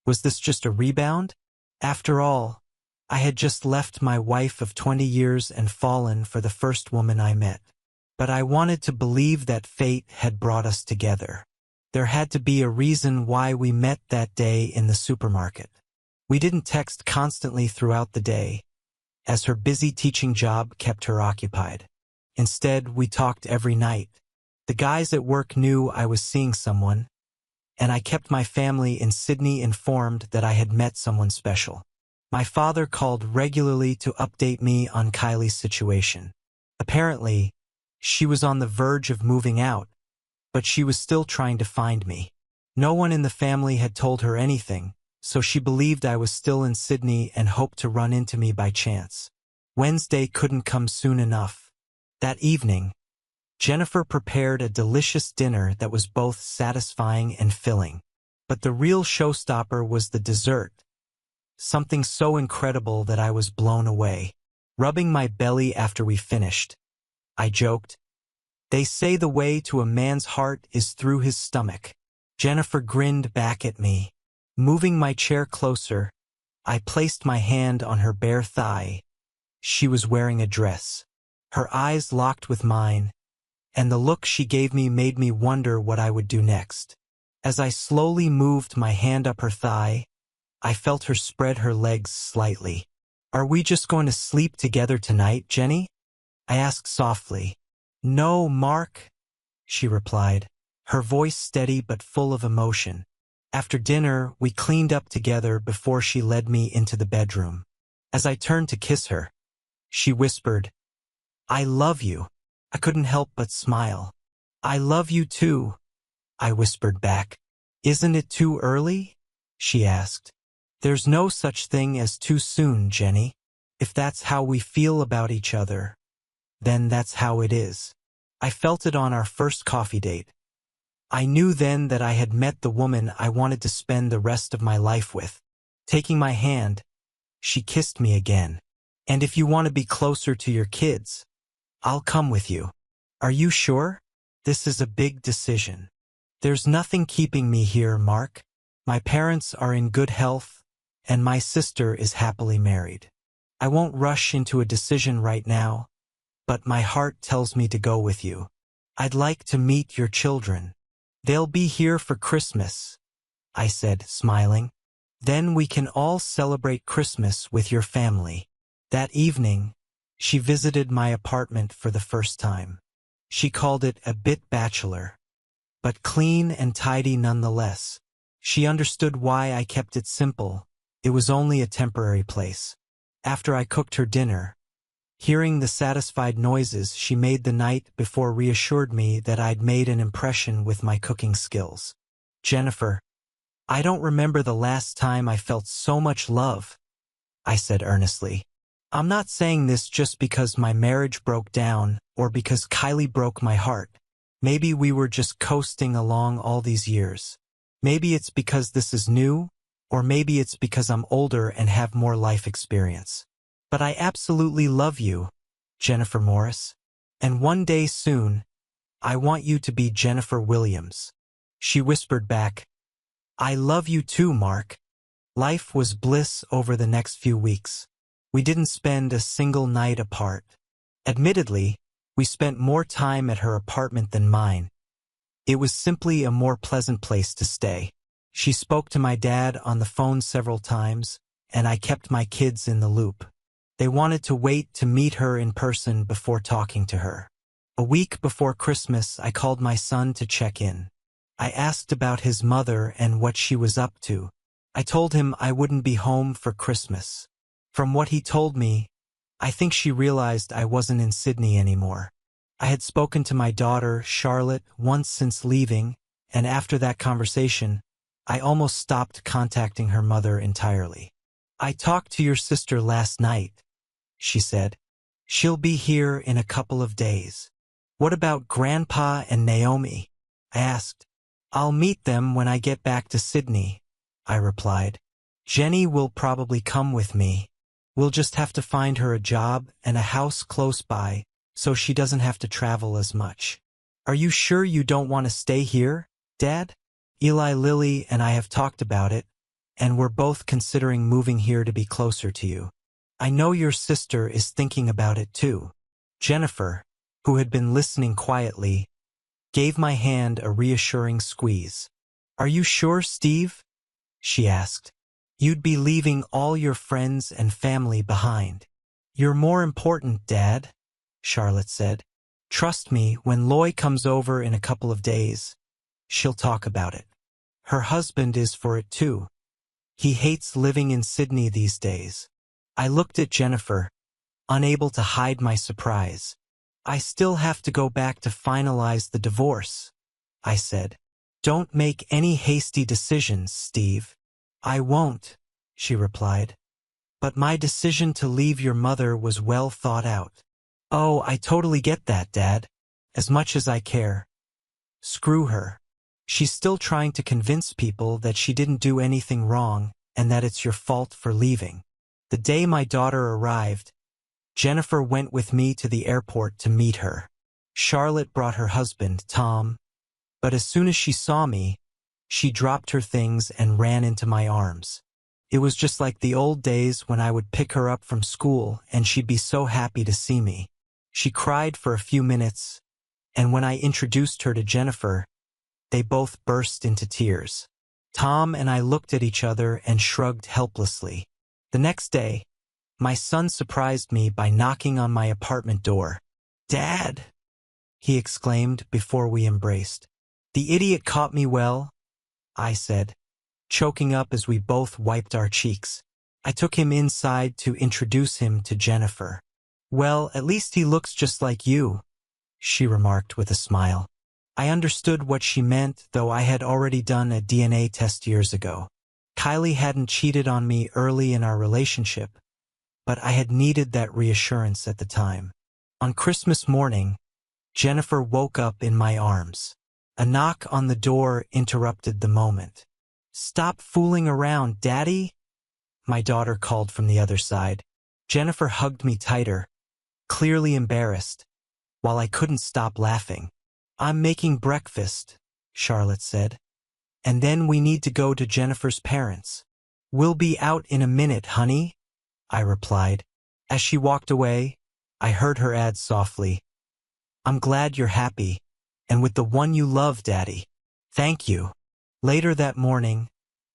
Was this just a rebound? After all, I had just left my wife of 20 years and fallen for the first woman I met. But I wanted to believe that fate had brought us together. There had to be a reason why we met that day in the supermarket. We didn't text constantly throughout the day, as her busy teaching job kept her occupied. Instead, we talked every night. The guys at work knew I was seeing someone, and I kept my family in Sydney informed that I had met someone special. My father called regularly to update me on Kylie's situation. Apparently, she was on the verge of moving out, but she was still trying to find me. No one in the family had told her anything, so she believed I was still in Sydney and hoped to run into me by chance. Wednesday couldn't come soon enough. That evening, Jennifer prepared a delicious dinner that was both satisfying and filling. But the real showstopper was the dessert. Something so incredible that I was blown away. Rubbing my belly after we finished, I joked, "They say the way to a man's heart is through his stomach." Jennifer grinned back at me. Moving my chair closer, I placed my hand on her bare thigh. She was wearing a dress. Her eyes locked with mine, and the look she gave me made me wonder what I would do next. As I slowly moved my hand up her thigh, I felt her spread her legs slightly. "Are we just going to sleep together tonight, Jenny?" I asked softly. "No, Mark," she replied, her voice steady but full of emotion. After dinner, we cleaned up together before she led me into the bedroom. As I turned to kiss her, she whispered, "I love you." I couldn't help but smile. "I love you too," I whispered back. "Isn't it too early?" she asked. "There's no such thing as too soon, Jenny. If that's how we feel about each other, then that's how it is." I felt it on our first coffee date. I knew then that I had met the woman I wanted to spend the rest of my life with. Taking my hand, she kissed me again. "And if you want to be closer to your kids, I'll come with you." "Are you sure? This is a big decision." "There's nothing keeping me here, Mark. My parents are in good health, and my sister is happily married. I won't rush into a decision right now, but my heart tells me to go with you. I'd like to meet your children. They'll be here for Christmas," I said, smiling. "Then we can all celebrate Christmas with your family." That evening, she visited my apartment for the first time. She called it a bit bachelor, but clean and tidy nonetheless. She understood why I kept it simple. It was only a temporary place. After I cooked her dinner, Hearing the satisfied noises she made the night before reassured me that I'd made an impression with my cooking skills. Jennifer, I don't remember the last time I felt so much love, I said earnestly. I'm not saying this just because my marriage broke down or because Kylie broke my heart. Maybe we were just coasting along all these years. Maybe it's because this is new, or maybe it's because I'm older and have more life experience. But I absolutely love you, Jennifer Morris. And one day soon, I want you to be Jennifer Williams. She whispered back, I love you too, Mark. Life was bliss over the next few weeks. We didn't spend a single night apart. Admittedly, we spent more time at her apartment than mine. It was simply a more pleasant place to stay. She spoke to my dad on the phone several times, and I kept my kids in the loop. They wanted to wait to meet her in person before talking to her. A week before Christmas, I called my son to check in. I asked about his mother and what she was up to. I told him I wouldn't be home for Christmas. From what he told me, I think she realized I wasn't in Sydney anymore. I had spoken to my daughter, Charlotte, once since leaving, and after that conversation, I almost stopped contacting her mother entirely. I talked to your sister last night, she said. She'll be here in a couple of days. What about Grandpa and Naomi? I asked. I'll meet them when I get back to Sydney, I replied. Jenny will probably come with me. We'll just have to find her a job and a house close by so she doesn't have to travel as much. Are you sure you don't want to stay here, Dad? Eli Lilly and I have talked about it, and we're both considering moving here to be closer to you. I know your sister is thinking about it too. Jennifer, who had been listening quietly, gave my hand a reassuring squeeze. Are you sure, Steve? She asked. You'd be leaving all your friends and family behind. You're more important, Dad, Charlotte said. Trust me, when Loy comes over in a couple of days, she'll talk about it. Her husband is for it too. He hates living in Sydney these days. I looked at Jennifer, unable to hide my surprise. I still have to go back to finalize the divorce, I said. Don't make any hasty decisions, Steve. I won't, she replied. But my decision to leave your mother was well thought out. Oh, I totally get that, Dad. As much as I care. Screw her. She's still trying to convince people that she didn't do anything wrong and that it's your fault for leaving. The day my daughter arrived, Jennifer went with me to the airport to meet her. Charlotte brought her husband, Tom, but as soon as she saw me, she dropped her things and ran into my arms. It was just like the old days when I would pick her up from school and she'd be so happy to see me. She cried for a few minutes, and when I introduced her to Jennifer, they both burst into tears. Tom and I looked at each other and shrugged helplessly. The next day, my son surprised me by knocking on my apartment door. Dad, he exclaimed before we embraced. The idiot caught me well, I said, choking up as we both wiped our cheeks. I took him inside to introduce him to Jennifer. Well, at least he looks just like you, she remarked with a smile. I understood what she meant, though I had already done a DNA test years ago. Kylie hadn't cheated on me early in our relationship, but I had needed that reassurance at the time. On Christmas morning, Jennifer woke up in my arms. A knock on the door interrupted the moment. Stop fooling around, Daddy, my daughter called from the other side. Jennifer hugged me tighter, clearly embarrassed, while I couldn't stop laughing. I'm making breakfast, Charlotte said. And then we need to go to Jennifer's parents. We'll be out in a minute, honey, I replied. As she walked away, I heard her add softly, I'm glad you're happy, and with the one you love, Daddy. Thank you. Later that morning,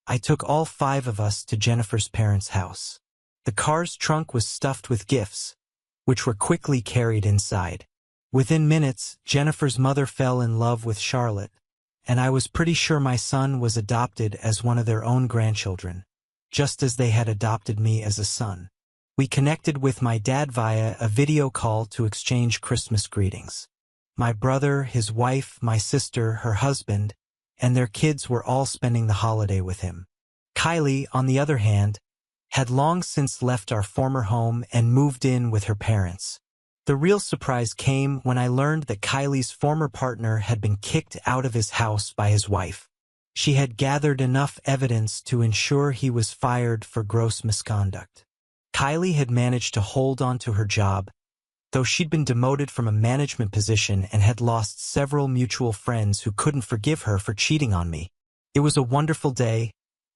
I took all 5 of us to Jennifer's parents' house. The car's trunk was stuffed with gifts, which were quickly carried inside. Within minutes, Jennifer's mother fell in love with Charlotte, and I was pretty sure my son was adopted as one of their own grandchildren, just as they had adopted me as a son. We connected with my dad via a video call to exchange Christmas greetings. My brother, his wife, my sister, her husband, and their kids were all spending the holiday with him. Kylie, on the other hand, had long since left our former home and moved in with her parents. The real surprise came when I learned that Kylie's former partner had been kicked out of his house by his wife. She had gathered enough evidence to ensure he was fired for gross misconduct. Kylie had managed to hold on to her job, though she'd been demoted from a management position and had lost several mutual friends who couldn't forgive her for cheating on me. It was a wonderful day,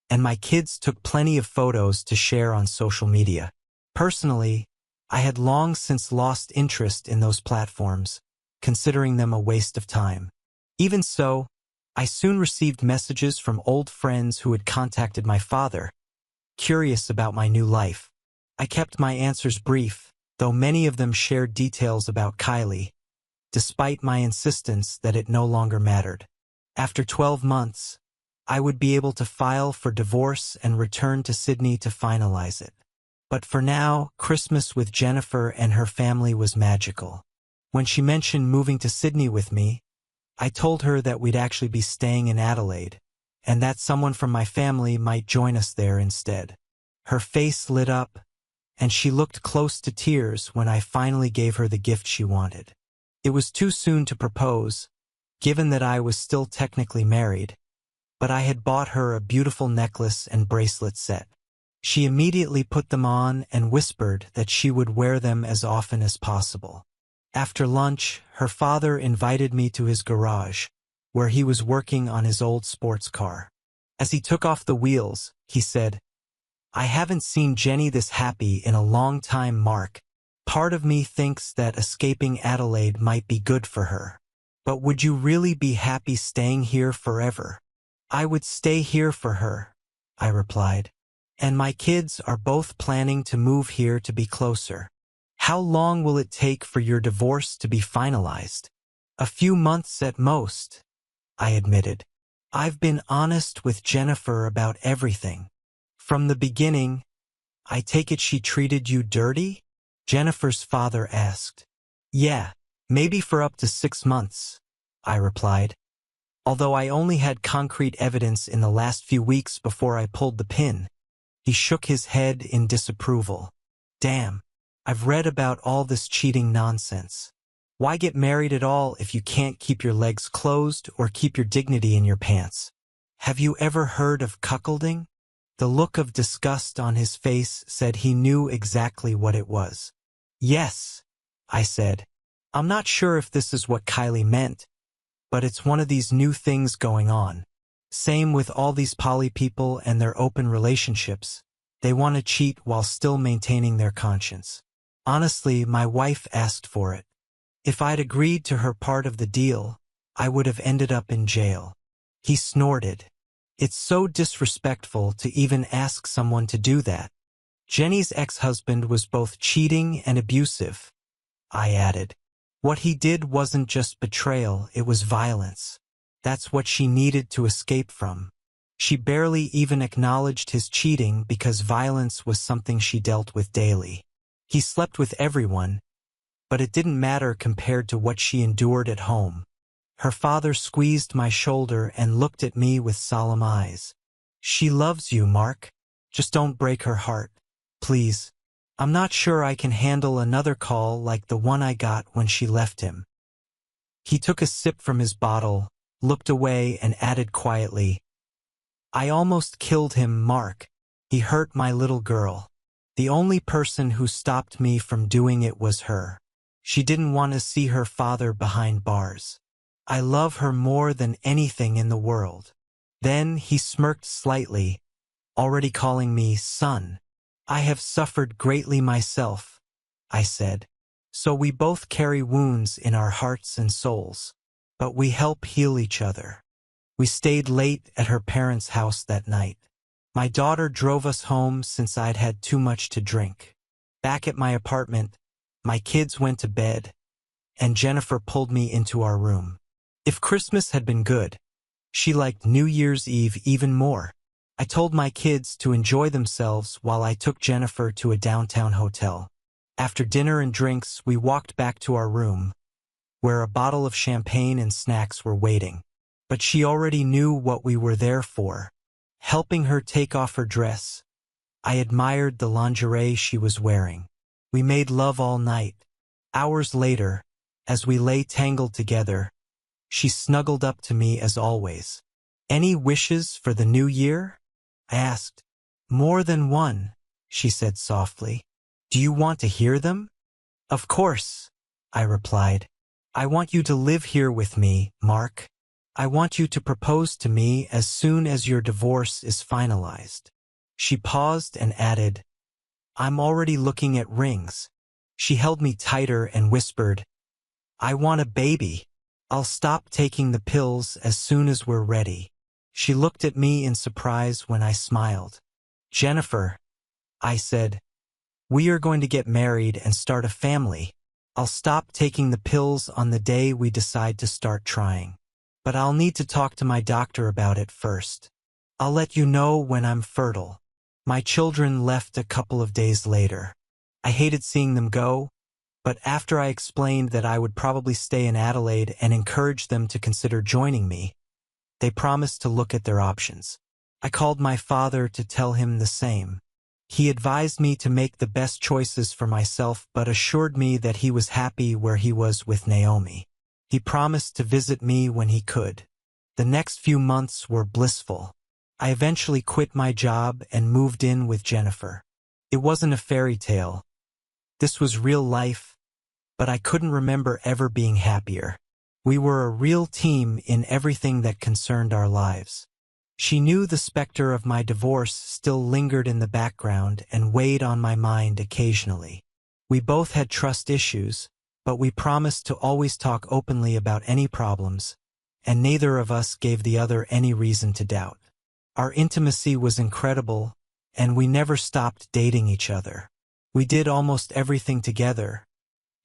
and my kids took plenty of photos to share on social media. Personally, I had long since lost interest in those platforms, considering them a waste of time. Even so, I soon received messages from old friends who had contacted my father, curious about my new life. I kept my answers brief, though many of them shared details about Kylie, despite my insistence that it no longer mattered. After 12 months, I would be able to file for divorce and return to Sydney to finalize it. But for now, Christmas with Jennifer and her family was magical. When she mentioned moving to Sydney with me, I told her that we'd actually be staying in Adelaide, and that someone from my family might join us there instead. Her face lit up, and she looked close to tears when I finally gave her the gift she wanted. It was too soon to propose, given that I was still technically married, but I had bought her a beautiful necklace and bracelet set. She immediately put them on and whispered that she would wear them as often as possible. After lunch, her father invited me to his garage, where he was working on his old sports car. As he took off the wheels, he said, "I haven't seen Jenny this happy in a long time, Mark. Part of me thinks that escaping Adelaide might be good for her. But would you really be happy staying here forever?" "I would stay here for her," I replied. "And my kids are both planning to move here to be closer." "How long will it take for your divorce to be finalized?" "A few months at most," I admitted. "I've been honest with Jennifer about everything. From the beginning, I take it she treated you dirty?" Jennifer's father asked. "Yeah, maybe for up to 6 months," I replied, although I only had concrete evidence in the last few weeks before I pulled the pin. He shook his head in disapproval. "Damn, I've read about all this cheating nonsense. Why get married at all if you can't keep your legs closed or keep your dignity in your pants? Have you ever heard of cuckolding?" The look of disgust on his face said he knew exactly what it was. "Yes," I said. "I'm not sure if this is what Kylie meant, but it's one of these new things going on. Same with all these poly people and their open relationships. They want to cheat while still maintaining their conscience. Honestly, my wife asked for it. If I'd agreed to her part of the deal, I would have ended up in jail." He snorted. "It's so disrespectful to even ask someone to do that." "Jenny's ex-husband was both cheating and abusive," I added. "What he did wasn't just betrayal, it was violence. That's what she needed to escape from. She barely even acknowledged his cheating because violence was something she dealt with daily. He slept with everyone, but it didn't matter compared to what she endured at home." Her father squeezed my shoulder and looked at me with solemn eyes. "She loves you, Mark. Just don't break her heart, please. I'm not sure I can handle another call like the one I got when she left him." He took a sip from his bottle, looked away, and added quietly, "I almost killed him, Mark. He hurt my little girl. The only person who stopped me from doing it was her. She didn't want to see her father behind bars. I love her more than anything in the world." Then he smirked slightly, already calling me son. "I have suffered greatly myself," I said. "So we both carry wounds in our hearts and souls, but we help heal each other." We stayed late at her parents' house that night. My daughter drove us home since I'd had too much to drink. Back at my apartment, my kids went to bed, and Jennifer pulled me into our room. If Christmas had been good, she liked New Year's Eve even more. I told my kids to enjoy themselves while I took Jennifer to a downtown hotel. After dinner and drinks, we walked back to our room, where a bottle of champagne and snacks were waiting. But she already knew what we were there for. Helping her take off her dress, I admired the lingerie she was wearing. We made love all night. Hours later, as we lay tangled together, she snuggled up to me as always. "Any wishes for the new year?" I asked. "More than one," she said softly. "Do you want to hear them?" "Of course," I replied. "I want you to live here with me, Mark. I want you to propose to me as soon as your divorce is finalized." She paused and added, "I'm already looking at rings." She held me tighter and whispered, "I want a baby. I'll stop taking the pills as soon as we're ready." She looked at me in surprise when I smiled. "Jennifer," I said, "we are going to get married and start a family. I'll stop taking the pills on the day we decide to start trying. But I'll need to talk to my doctor about it first. I'll let you know when I'm fertile." My children left a couple of days later. I hated seeing them go, but after I explained that I would probably stay in Adelaide and encouraged them to consider joining me, they promised to look at their options. I called my father to tell him the same. He advised me to make the best choices for myself but assured me that he was happy where he was with Naomi. He promised to visit me when he could. The next few months were blissful. I eventually quit my job and moved in with Jennifer. It wasn't a fairy tale. This was real life, but I couldn't remember ever being happier. We were a real team in everything that concerned our lives. She knew the specter of my divorce still lingered in the background and weighed on my mind occasionally. We both had trust issues, but we promised to always talk openly about any problems, and neither of us gave the other any reason to doubt. Our intimacy was incredible, and we never stopped dating each other. We did almost everything together,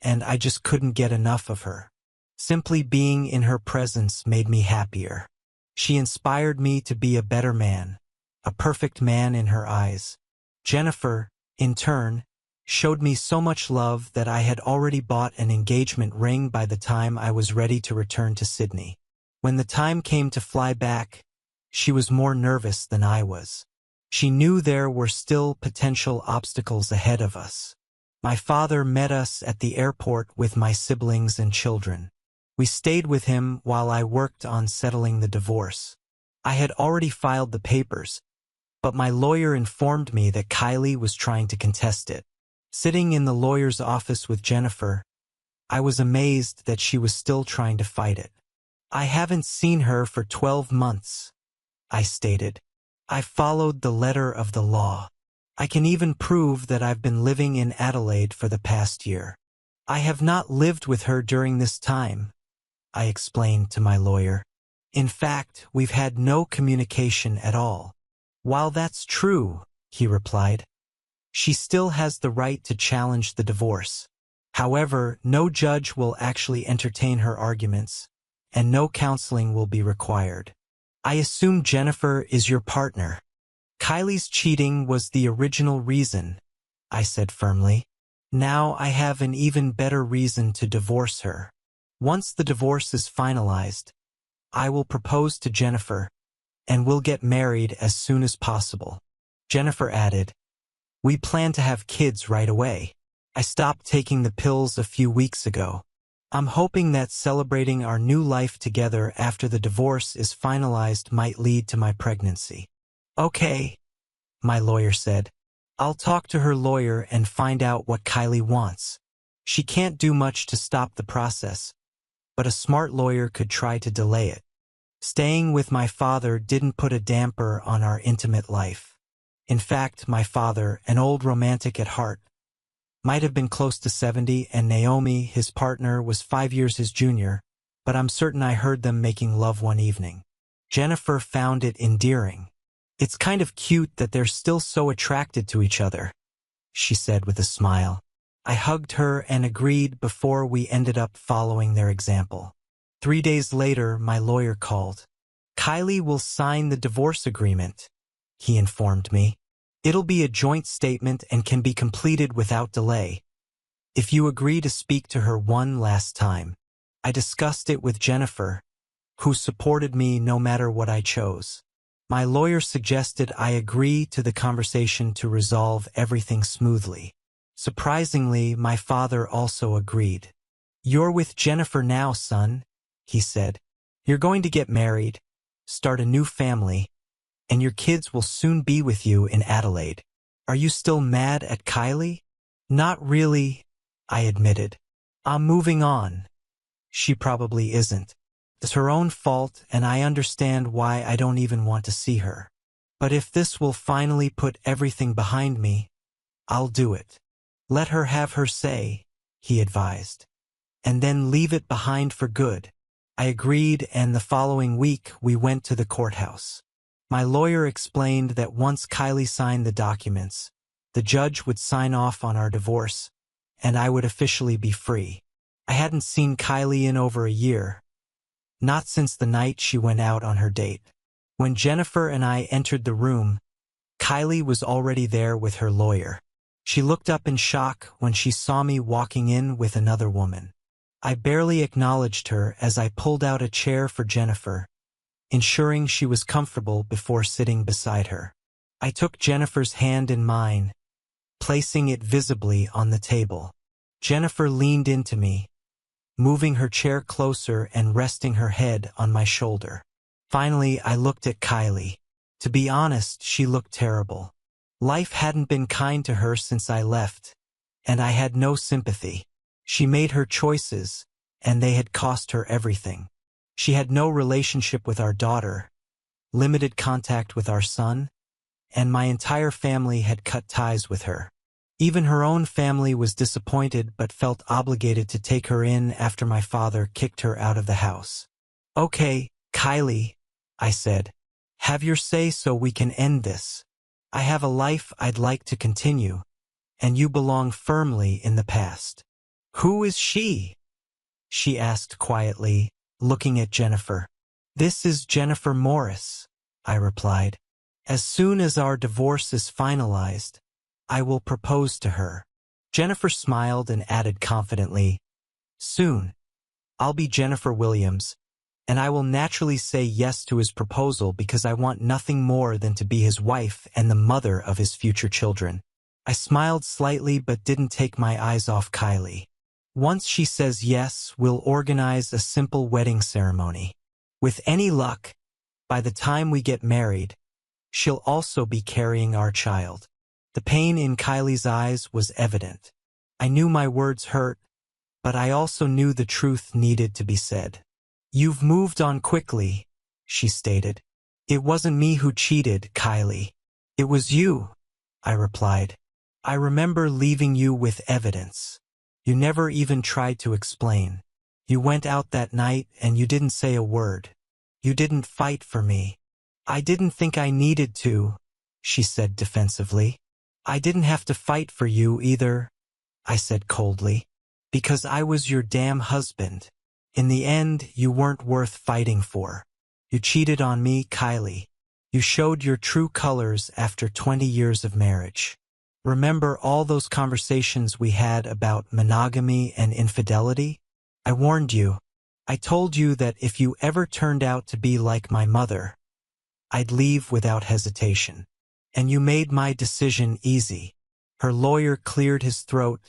and I just couldn't get enough of her. Simply being in her presence made me happier. She inspired me to be a better man, a perfect man in her eyes. Jennifer, in turn, showed me so much love that I had already bought an engagement ring by the time I was ready to return to Sydney. When the time came to fly back, she was more nervous than I was. She knew there were still potential obstacles ahead of us. My father met us at the airport with my siblings and children. We stayed with him while I worked on settling the divorce. I had already filed the papers, but my lawyer informed me that Kylie was trying to contest it. Sitting in the lawyer's office with Jennifer, I was amazed that she was still trying to fight it. "I haven't seen her for 12 months, I stated. "I followed the letter of the law. I can even prove that I've been living in Adelaide for the past year. I have not lived with her during this time," I explained to my lawyer. "In fact, we've had no communication at all." "While that's true," he replied, "she still has the right to challenge the divorce. However, no judge will actually entertain her arguments, and no counseling will be required." "I assume Jennifer is your partner." "Kylie's cheating was the original reason," I said firmly. "Now I have an even better reason to divorce her. Once the divorce is finalized, I will propose to Jennifer, and we'll get married as soon as possible." Jennifer added, "We plan to have kids right away. I stopped taking the pills a few weeks ago. I'm hoping that celebrating our new life together after the divorce is finalized might lead to my pregnancy." "Okay," my lawyer said. "I'll talk to her lawyer and find out what Kylie wants. She can't do much to stop the process, but a smart lawyer could try to delay it." Staying with my father didn't put a damper on our intimate life. In fact, my father, an old romantic at heart, might have been close to 70, and Naomi, his partner, was 5 years his junior, but I'm certain I heard them making love one evening. Jennifer found it endearing. "It's kind of cute that they're still so attracted to each other," she said with a smile. I hugged her and agreed before we ended up following their example. 3 days later, my lawyer called. "Kylie will sign the divorce agreement," he informed me. It'll be a joint statement and can be completed without delay. If you agree to speak to her one last time. I discussed it with Jennifer, who supported me no matter what I chose. My lawyer suggested I agree to the conversation to resolve everything smoothly. Surprisingly, my father also agreed. You're with Jennifer now, son, he said. You're going to get married, start a new family, and your kids will soon be with you in Adelaide. Are you still mad at Kylie? Not really, I admitted. I'm moving on. She probably isn't. It's her own fault, and I understand why I don't even want to see her. But if this will finally put everything behind me, I'll do it. Let her have her say, he advised. And then leave it behind for good. I agreed, and the following week we went to the courthouse. My lawyer explained that once Kylie signed the documents, the judge would sign off on our divorce, and I would officially be free. I hadn't seen Kylie in over a year, not since the night she went out on her date. When Jennifer and I entered the room, Kylie was already there with her lawyer. She looked up in shock when she saw me walking in with another woman. I barely acknowledged her as I pulled out a chair for Jennifer, ensuring she was comfortable before sitting beside her. I took Jennifer's hand in mine, placing it visibly on the table. Jennifer leaned into me, moving her chair closer and resting her head on my shoulder. Finally, I looked at Kylie. To be honest, she looked terrible. Life hadn't been kind to her since I left, and I had no sympathy. She made her choices, and they had cost her everything. She had no relationship with our daughter, limited contact with our son, and my entire family had cut ties with her. Even her own family was disappointed but felt obligated to take her in after my father kicked her out of the house. Okay, Kylie, I said, have your say so we can end this. I have a life I'd like to continue, and you belong firmly in the past. Who is she? She asked quietly, looking at Jennifer. This is Jennifer Morris, I replied. As soon as our divorce is finalized, I will propose to her. Jennifer smiled and added confidently, soon. I'll be Jennifer Williams, and I will naturally say yes to his proposal because I want nothing more than to be his wife and the mother of his future children. I smiled slightly but didn't take my eyes off Kylie. Once she says yes, we'll organize a simple wedding ceremony. With any luck, by the time we get married, she'll also be carrying our child. The pain in Kylie's eyes was evident. I knew my words hurt, but I also knew the truth needed to be said. You've moved on quickly, she stated. It wasn't me who cheated, Kylie. It was you, I replied. I remember leaving you with evidence. You never even tried to explain. You went out that night and you didn't say a word. You didn't fight for me. I didn't think I needed to, she said defensively. I didn't have to fight for you either, I said coldly, because I was your damn husband. In the end, you weren't worth fighting for. You cheated on me, Kylie. You showed your true colors after 20 years of marriage. Remember all those conversations we had about monogamy and infidelity? I warned you. I told you that if you ever turned out to be like my mother, I'd leave without hesitation. And you made my decision easy. Her lawyer cleared his throat,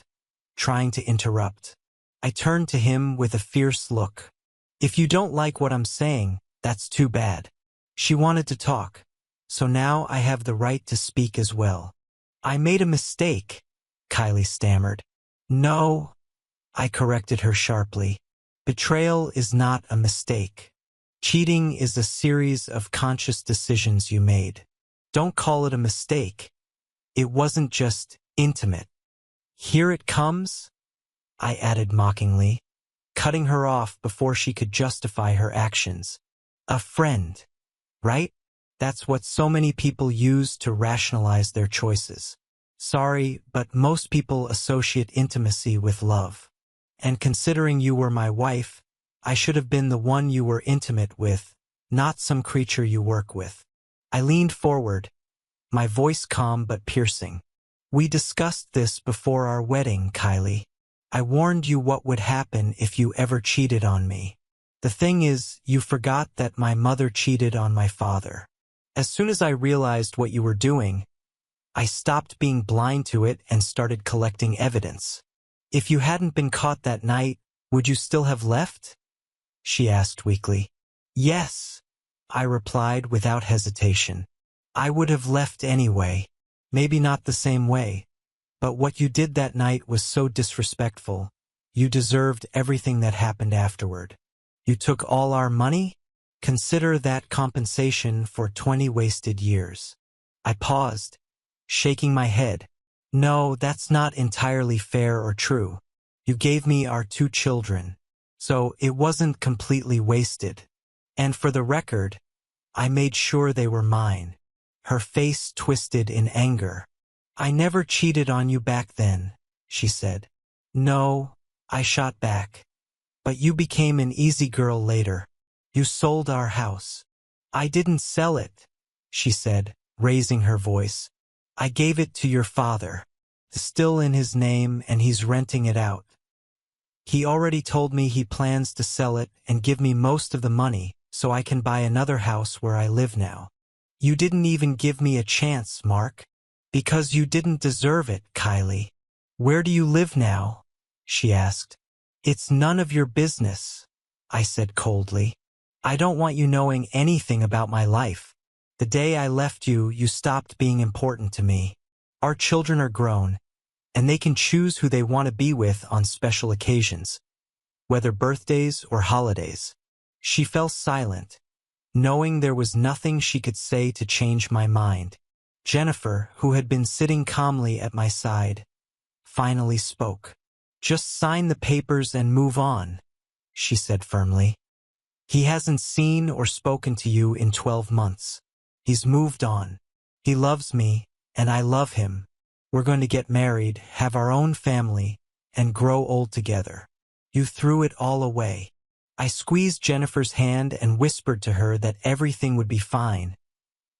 trying to interrupt. I turned to him with a fierce look. If you don't like what I'm saying, that's too bad. She wanted to talk, so now I have the right to speak as well. I made a mistake, Kylie stammered. No, I corrected her sharply. Betrayal is not a mistake. Cheating is a series of conscious decisions you made. Don't call it a mistake. It wasn't just intimate. Here it comes, I added mockingly, cutting her off before she could justify her actions. A friend, right? That's what so many people use to rationalize their choices. Sorry, but most people associate intimacy with love. And considering you were my wife, I should have been the one you were intimate with, not some creature you work with. I leaned forward, my voice calm but piercing. We discussed this before our wedding, Kylie. I warned you what would happen if you ever cheated on me. The thing is, you forgot that my mother cheated on my father. As soon as I realized what you were doing, I stopped being blind to it and started collecting evidence. If you hadn't been caught that night, would you still have left? She asked weakly. Yes, I replied without hesitation. I would have left anyway. Maybe not the same way. But what you did that night was so disrespectful. You deserved everything that happened afterward. You took all our money? Consider that compensation for 20 wasted years. I paused, shaking my head. No, that's not entirely fair or true. You gave me our 2 children, so it wasn't completely wasted. And for the record, I made sure they were mine. Her face twisted in anger. I never cheated on you back then, she said. No, I shot back. But you became an easy girl later. You sold our house. I didn't sell it, she said, raising her voice. I gave it to your father. It's still in his name and he's renting it out. He already told me he plans to sell it and give me most of the money so I can buy another house where I live now. You didn't even give me a chance, Mark. Because you didn't deserve it, Kylie. Where do you live now? She asked. It's none of your business, I said coldly. I don't want you knowing anything about my life. The day I left you, you stopped being important to me. Our children are grown, and they can choose who they want to be with on special occasions, whether birthdays or holidays. She fell silent, knowing there was nothing she could say to change my mind. Jennifer, who had been sitting calmly at my side, finally spoke. Just sign the papers and move on, she said firmly. He hasn't seen or spoken to you in 12 months. He's moved on. He loves me, and I love him. We're going to get married, have our own family, and grow old together. You threw it all away. I squeezed Jennifer's hand and whispered to her that everything would be fine,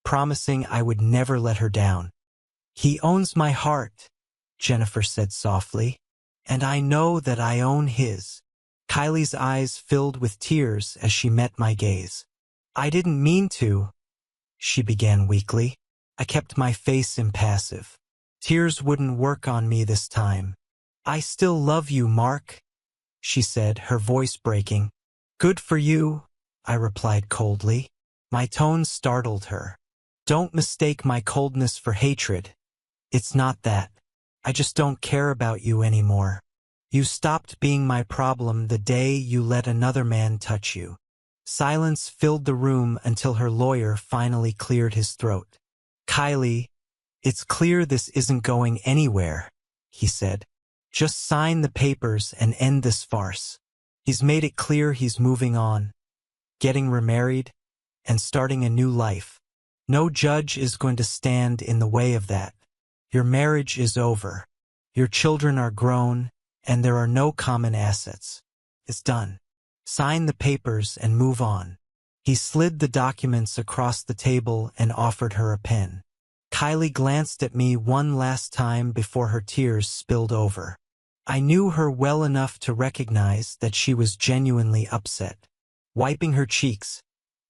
promising I would never let her down. He owns my heart, Jennifer said softly, and I know that I own his. Kylie's eyes filled with tears as she met my gaze. I didn't mean to, she began weakly. I kept my face impassive. Tears wouldn't work on me this time. I still love you, Mark, she said, her voice breaking. Good for you, I replied coldly. My tone startled her. Don't mistake my coldness for hatred. It's not that. I just don't care about you anymore. You stopped being my problem the day you let another man touch you. Silence filled the room until her lawyer finally cleared his throat. Kylie, it's clear this isn't going anywhere, he said. Just sign the papers and end this farce. He's made it clear he's moving on, getting remarried, and starting a new life. No judge is going to stand in the way of that. Your marriage is over. Your children are grown, and there are no common assets. It's done. Sign the papers and move on. He slid the documents across the table and offered her a pen. Kylie glanced at me one last time before her tears spilled over. I knew her well enough to recognize that she was genuinely upset. Wiping her cheeks,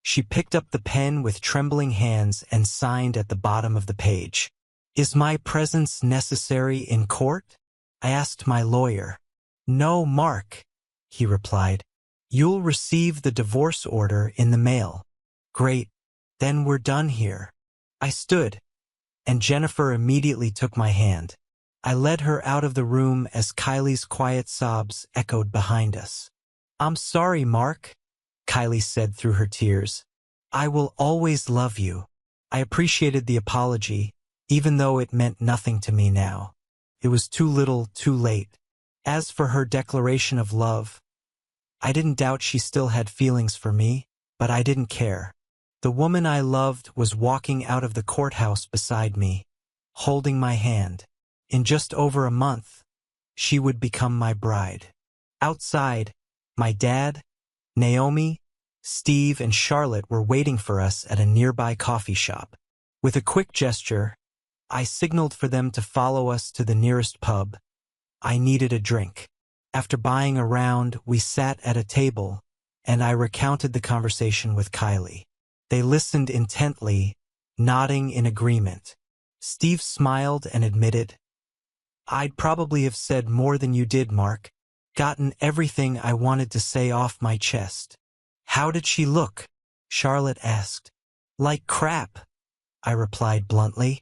she picked up the pen with trembling hands and signed at the bottom of the page. Is my presence necessary in court? I asked my lawyer. No, Mark, he replied. You'll receive the divorce order in the mail. Great, then we're done here. I stood, and Jennifer immediately took my hand. I led her out of the room as Kylie's quiet sobs echoed behind us. I'm sorry, Mark, Kylie said through her tears. I will always love you. I appreciated the apology, even though it meant nothing to me now. It was too little, too late. As for her declaration of love, I didn't doubt she still had feelings for me, but I didn't care. The woman I loved was walking out of the courthouse beside me, holding my hand. In just over a month, she would become my bride. Outside, my dad, Naomi, Steve, and Charlotte were waiting for us at a nearby coffee shop. With a quick gesture, I signaled for them to follow us to the nearest pub. I needed a drink. After buying a round, we sat at a table, and I recounted the conversation with Kylie. They listened intently, nodding in agreement. Steve smiled and admitted, "I'd probably have said more than you did, Mark. Gotten everything I wanted to say off my chest." "How did she look?" Charlotte asked. "Like crap," I replied bluntly.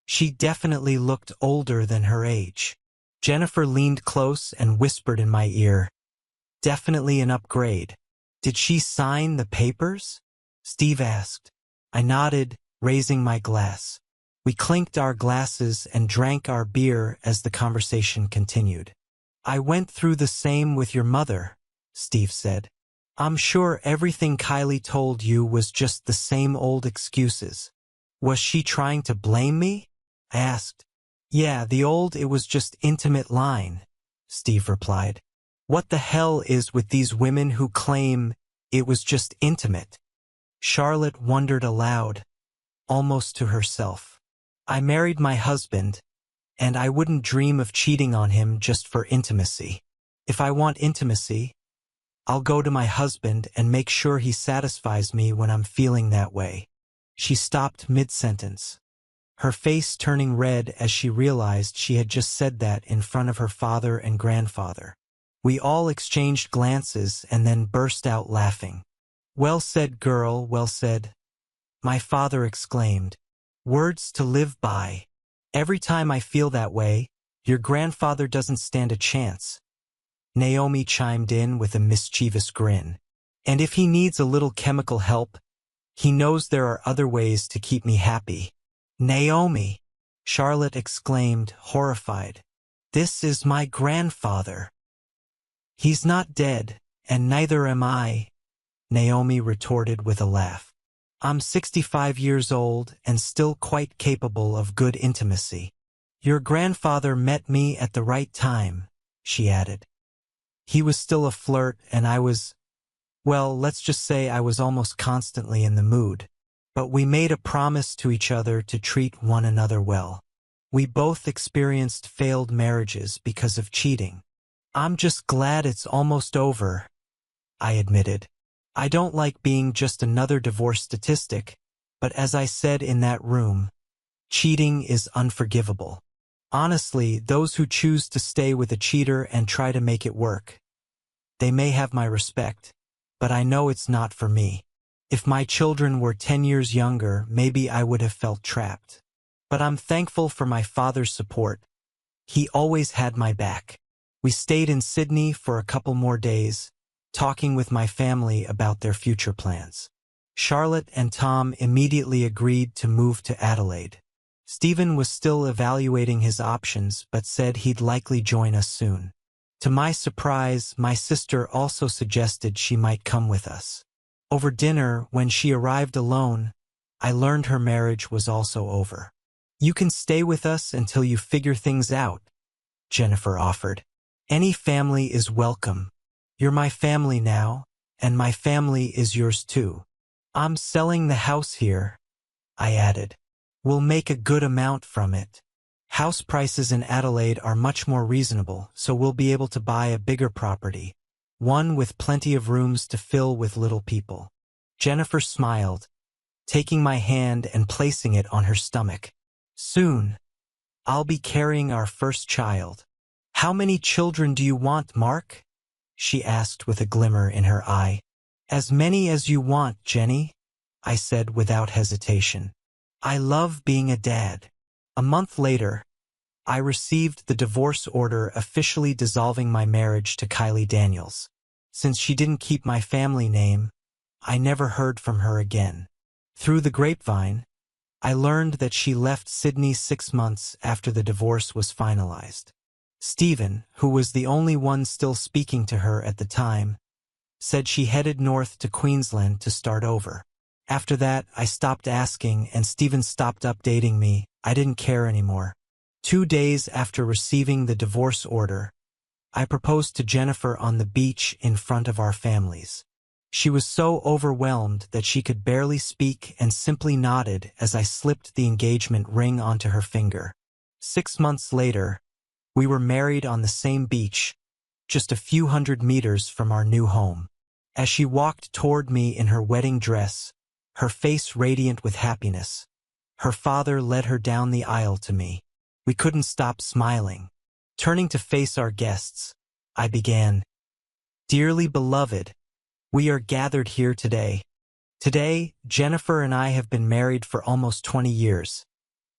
"She definitely looked older than her age." Jennifer leaned close and whispered in my ear, "Definitely an upgrade." "Did she sign the papers?" Steve asked. I nodded, raising my glass. We clinked our glasses and drank our beer as the conversation continued. "I went through the same with your mother," Steve said. "I'm sure everything Kylie told you was just the same old excuses." "Was she trying to blame me?" I asked. "Yeah, the old 'it was just intimate' line," Steve replied. "What the hell is with these women who claim it was just intimate?" Charlotte wondered aloud, almost to herself. "I married my husband, and I wouldn't dream of cheating on him just for intimacy. If I want intimacy, I'll go to my husband and make sure he satisfies me when I'm feeling that way." She stopped mid-sentence, her face turning red as she realized she had just said that in front of her father and grandfather. We all exchanged glances and then burst out laughing. "Well said, girl, well said," my father exclaimed. "Words to live by. Every time I feel that way, your grandfather doesn't stand a chance." Naomi chimed in with a mischievous grin. "And if he needs a little chemical help, he knows there are other ways to keep me happy." "Naomi!" Charlotte exclaimed, horrified. "This is my grandfather." "He's not dead, and neither am I," Naomi retorted with a laugh. "I'm 65 years old and still quite capable of good intimacy." "Your grandfather met me at the right time," she added. "He was still a flirt and I was, well, let's just say I was almost constantly in the mood. But we made a promise to each other to treat one another well. We both experienced failed marriages because of cheating. I'm just glad it's almost over," I admitted. "I don't like being just another divorce statistic, but as I said in that room, cheating is unforgivable. Honestly, those who choose to stay with a cheater and try to make it work, they may have my respect, but I know it's not for me. If my children were 10 years younger, maybe I would have felt trapped. But I'm thankful for my father's support. He always had my back." We stayed in Sydney for a couple more days, talking with my family about their future plans. Charlotte and Tom immediately agreed to move to Adelaide. Stephen was still evaluating his options but said he'd likely join us soon. To my surprise, my sister also suggested she might come with us. Over dinner, when she arrived alone, I learned her marriage was also over. "You can stay with us until you figure things out," Jennifer offered. "Any family is welcome. You're my family now, and my family is yours too." "I'm selling the house here," I added. "We'll make a good amount from it. House prices in Adelaide are much more reasonable, so we'll be able to buy a bigger property, one with plenty of rooms to fill with little people." Jennifer smiled, taking my hand and placing it on her stomach. "Soon, I'll be carrying our first child." "How many children do you want, Mark?" she asked with a glimmer in her eye. "As many as you want, Jenny," I said without hesitation. "I love being a dad." A month later, I received the divorce order officially dissolving my marriage to Kylie Daniels. Since she didn't keep my family name, I never heard from her again. Through the grapevine, I learned that she left Sydney 6 months after the divorce was finalized. Stephen, who was the only one still speaking to her at the time, said she headed north to Queensland to start over. After that, I stopped asking and Stephen stopped updating me. I didn't care anymore. 2 days after receiving the divorce order, I proposed to Jennifer on the beach in front of our families. She was so overwhelmed that she could barely speak and simply nodded as I slipped the engagement ring onto her finger. 6 months later, we were married on the same beach, just a few hundred meters from our new home. As she walked toward me in her wedding dress, her face radiant with happiness, her father led her down the aisle to me. We couldn't stop smiling. Turning to face our guests, I began, "Dearly beloved, we are gathered here today. Today, Jennifer and I have been married for almost 20 years,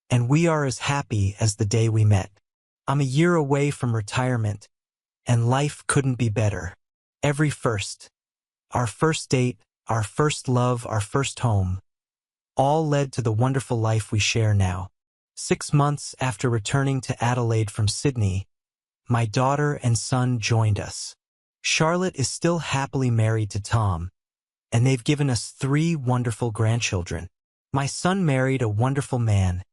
and we are as happy as the day we met. I'm a year away from retirement, and life couldn't be better. Every first, our first date, our first love, our first home, all led to the wonderful life we share now." 6 months after returning to Adelaide from Sydney, my daughter and son joined us. Charlotte is still happily married to Tom, and they've given us 3 wonderful grandchildren. My son married a wonderful man,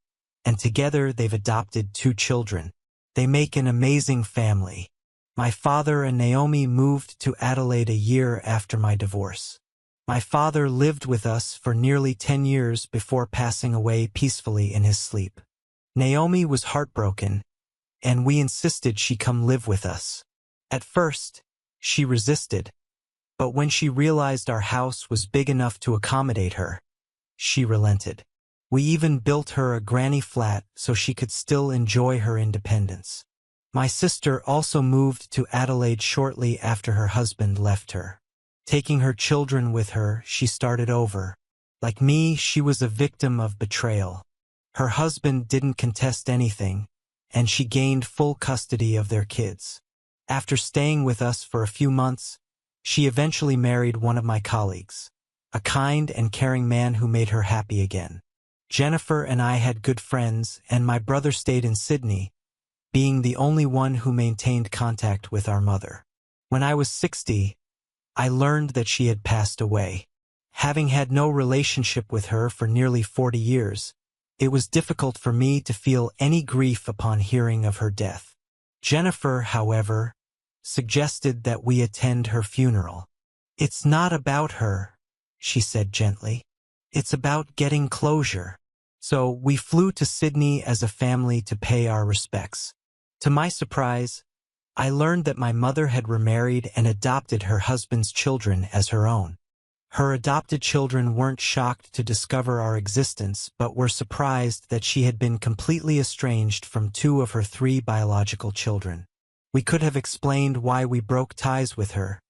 and together they've adopted 2 children. They make an amazing family. My father and Naomi moved to Adelaide a year after my divorce. My father lived with us for nearly 10 years before passing away peacefully in his sleep. Naomi was heartbroken, and we insisted she come live with us. At first, she resisted, but when she realized our house was big enough to accommodate her, she relented. We even built her a granny flat so she could still enjoy her independence. My sister also moved to Adelaide shortly after her husband left her. Taking her children with her, she started over. Like me, she was a victim of betrayal. Her husband didn't contest anything, and she gained full custody of their kids. After staying with us for a few months, she eventually married one of my colleagues, a kind and caring man who made her happy again. Jennifer and I had good friends, and my brother stayed in Sydney, being the only one who maintained contact with our mother. When I was 60, I learned that she had passed away. Having had no relationship with her for nearly 40 years, it was difficult for me to feel any grief upon hearing of her death. Jennifer, however, suggested that we attend her funeral. "It's not about her," she said gently. "It's about getting closure." So we flew to Sydney as a family to pay our respects. To my surprise, I learned that my mother had remarried and adopted her husband's children as her own. Her adopted children weren't shocked to discover our existence, but were surprised that she had been completely estranged from 2 of her 3 biological children. We could have explained why we broke ties with her,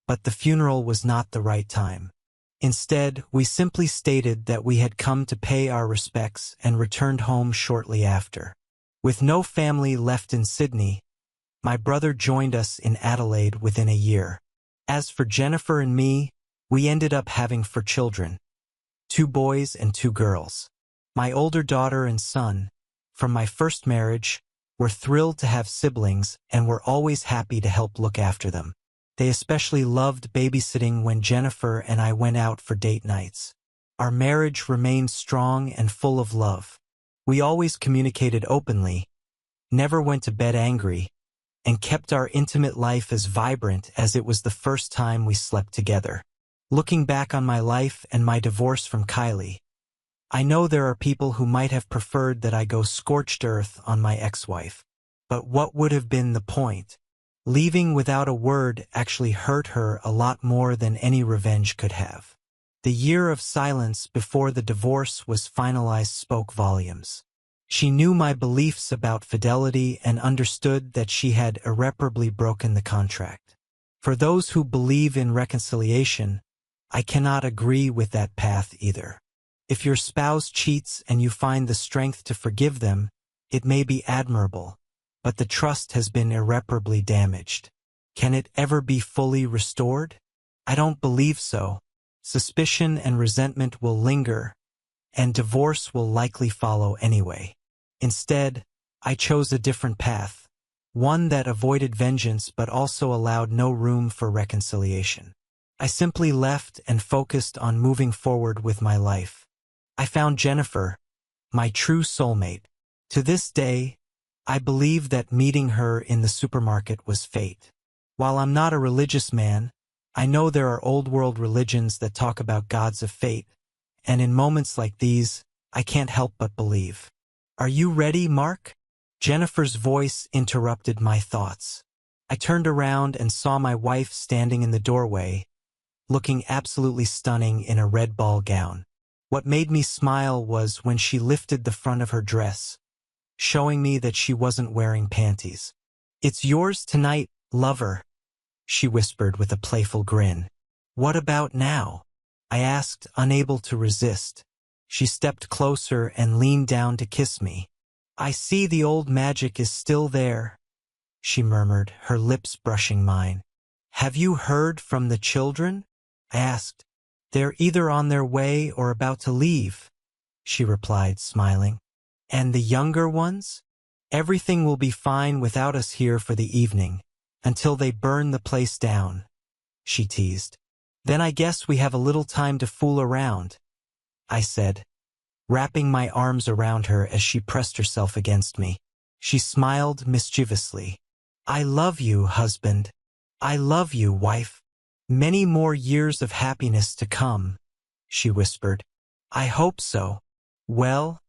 but the funeral was not the right time. Instead, we simply stated that we had come to pay our respects and returned home shortly after. With no family left in Sydney, my brother joined us in Adelaide within a year. As for Jennifer and me, we ended up having 4 children, 2 boys and 2 girls. My older daughter and son, from my first marriage, were thrilled to have siblings and were always happy to help look after them. They especially loved babysitting when Jennifer and I went out for date nights. Our marriage remained strong and full of love. We always communicated openly, never went to bed angry, and kept our intimate life as vibrant as it was the first time we slept together. Looking back on my life and my divorce from Kylie, I know there are people who might have preferred that I go scorched earth on my ex-wife. But what would have been the point? Leaving without a word actually hurt her a lot more than any revenge could have. The year of silence before the divorce was finalized spoke volumes. She knew my beliefs about fidelity and understood that she had irreparably broken the contract. For those who believe in reconciliation, I cannot agree with that path either. If your spouse cheats and you find the strength to forgive them, it may be admirable, but the trust has been irreparably damaged. Can it ever be fully restored? I don't believe so. Suspicion and resentment will linger, and divorce will likely follow anyway. Instead, I chose a different path, one that avoided vengeance but also allowed no room for reconciliation. I simply left and focused on moving forward with my life. I found Jennifer, my true soulmate. To this day, I believe that meeting her in the supermarket was fate. While I'm not a religious man, I know there are old-world religions that talk about gods of fate, and in moments like these, I can't help but believe. Are you ready, Mark? Jennifer's voice interrupted my thoughts. I turned around and saw my wife standing in the doorway, looking absolutely stunning in a red ball gown. What made me smile was when she lifted the front of her dress, showing me that she wasn't wearing panties. "It's yours tonight, lover," she whispered with a playful grin. "What about now?" I asked, unable to resist. She stepped closer and leaned down to kiss me. "I see the old magic is still there," she murmured, her lips brushing mine. "Have you heard from the children?" I asked. "They're either on their way or about to leave," she replied, smiling. "And the younger ones?" "Everything will be fine without us here for the evening, until they burn the place down," she teased. "Then I guess we have a little time to fool around," I said, wrapping my arms around her as she pressed herself against me. She smiled mischievously. "I love you, husband. I love you, wife. Many more years of happiness to come," she whispered. "I hope so." "Well,"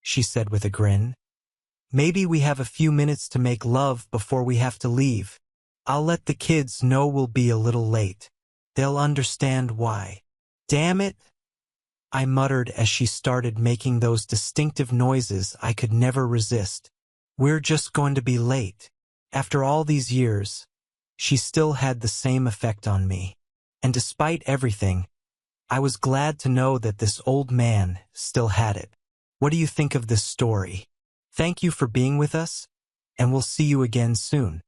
she said with a grin, "maybe we have a few minutes to make love before we have to leave. I'll let the kids know we'll be a little late. They'll understand why." "Damn it," I muttered as she started making those distinctive noises I could never resist. "We're just going to be late." After all these years, she still had the same effect on me. And despite everything, I was glad to know that this old man still had it. What do you think of this story? Thank you for being with us, and we'll see you again soon.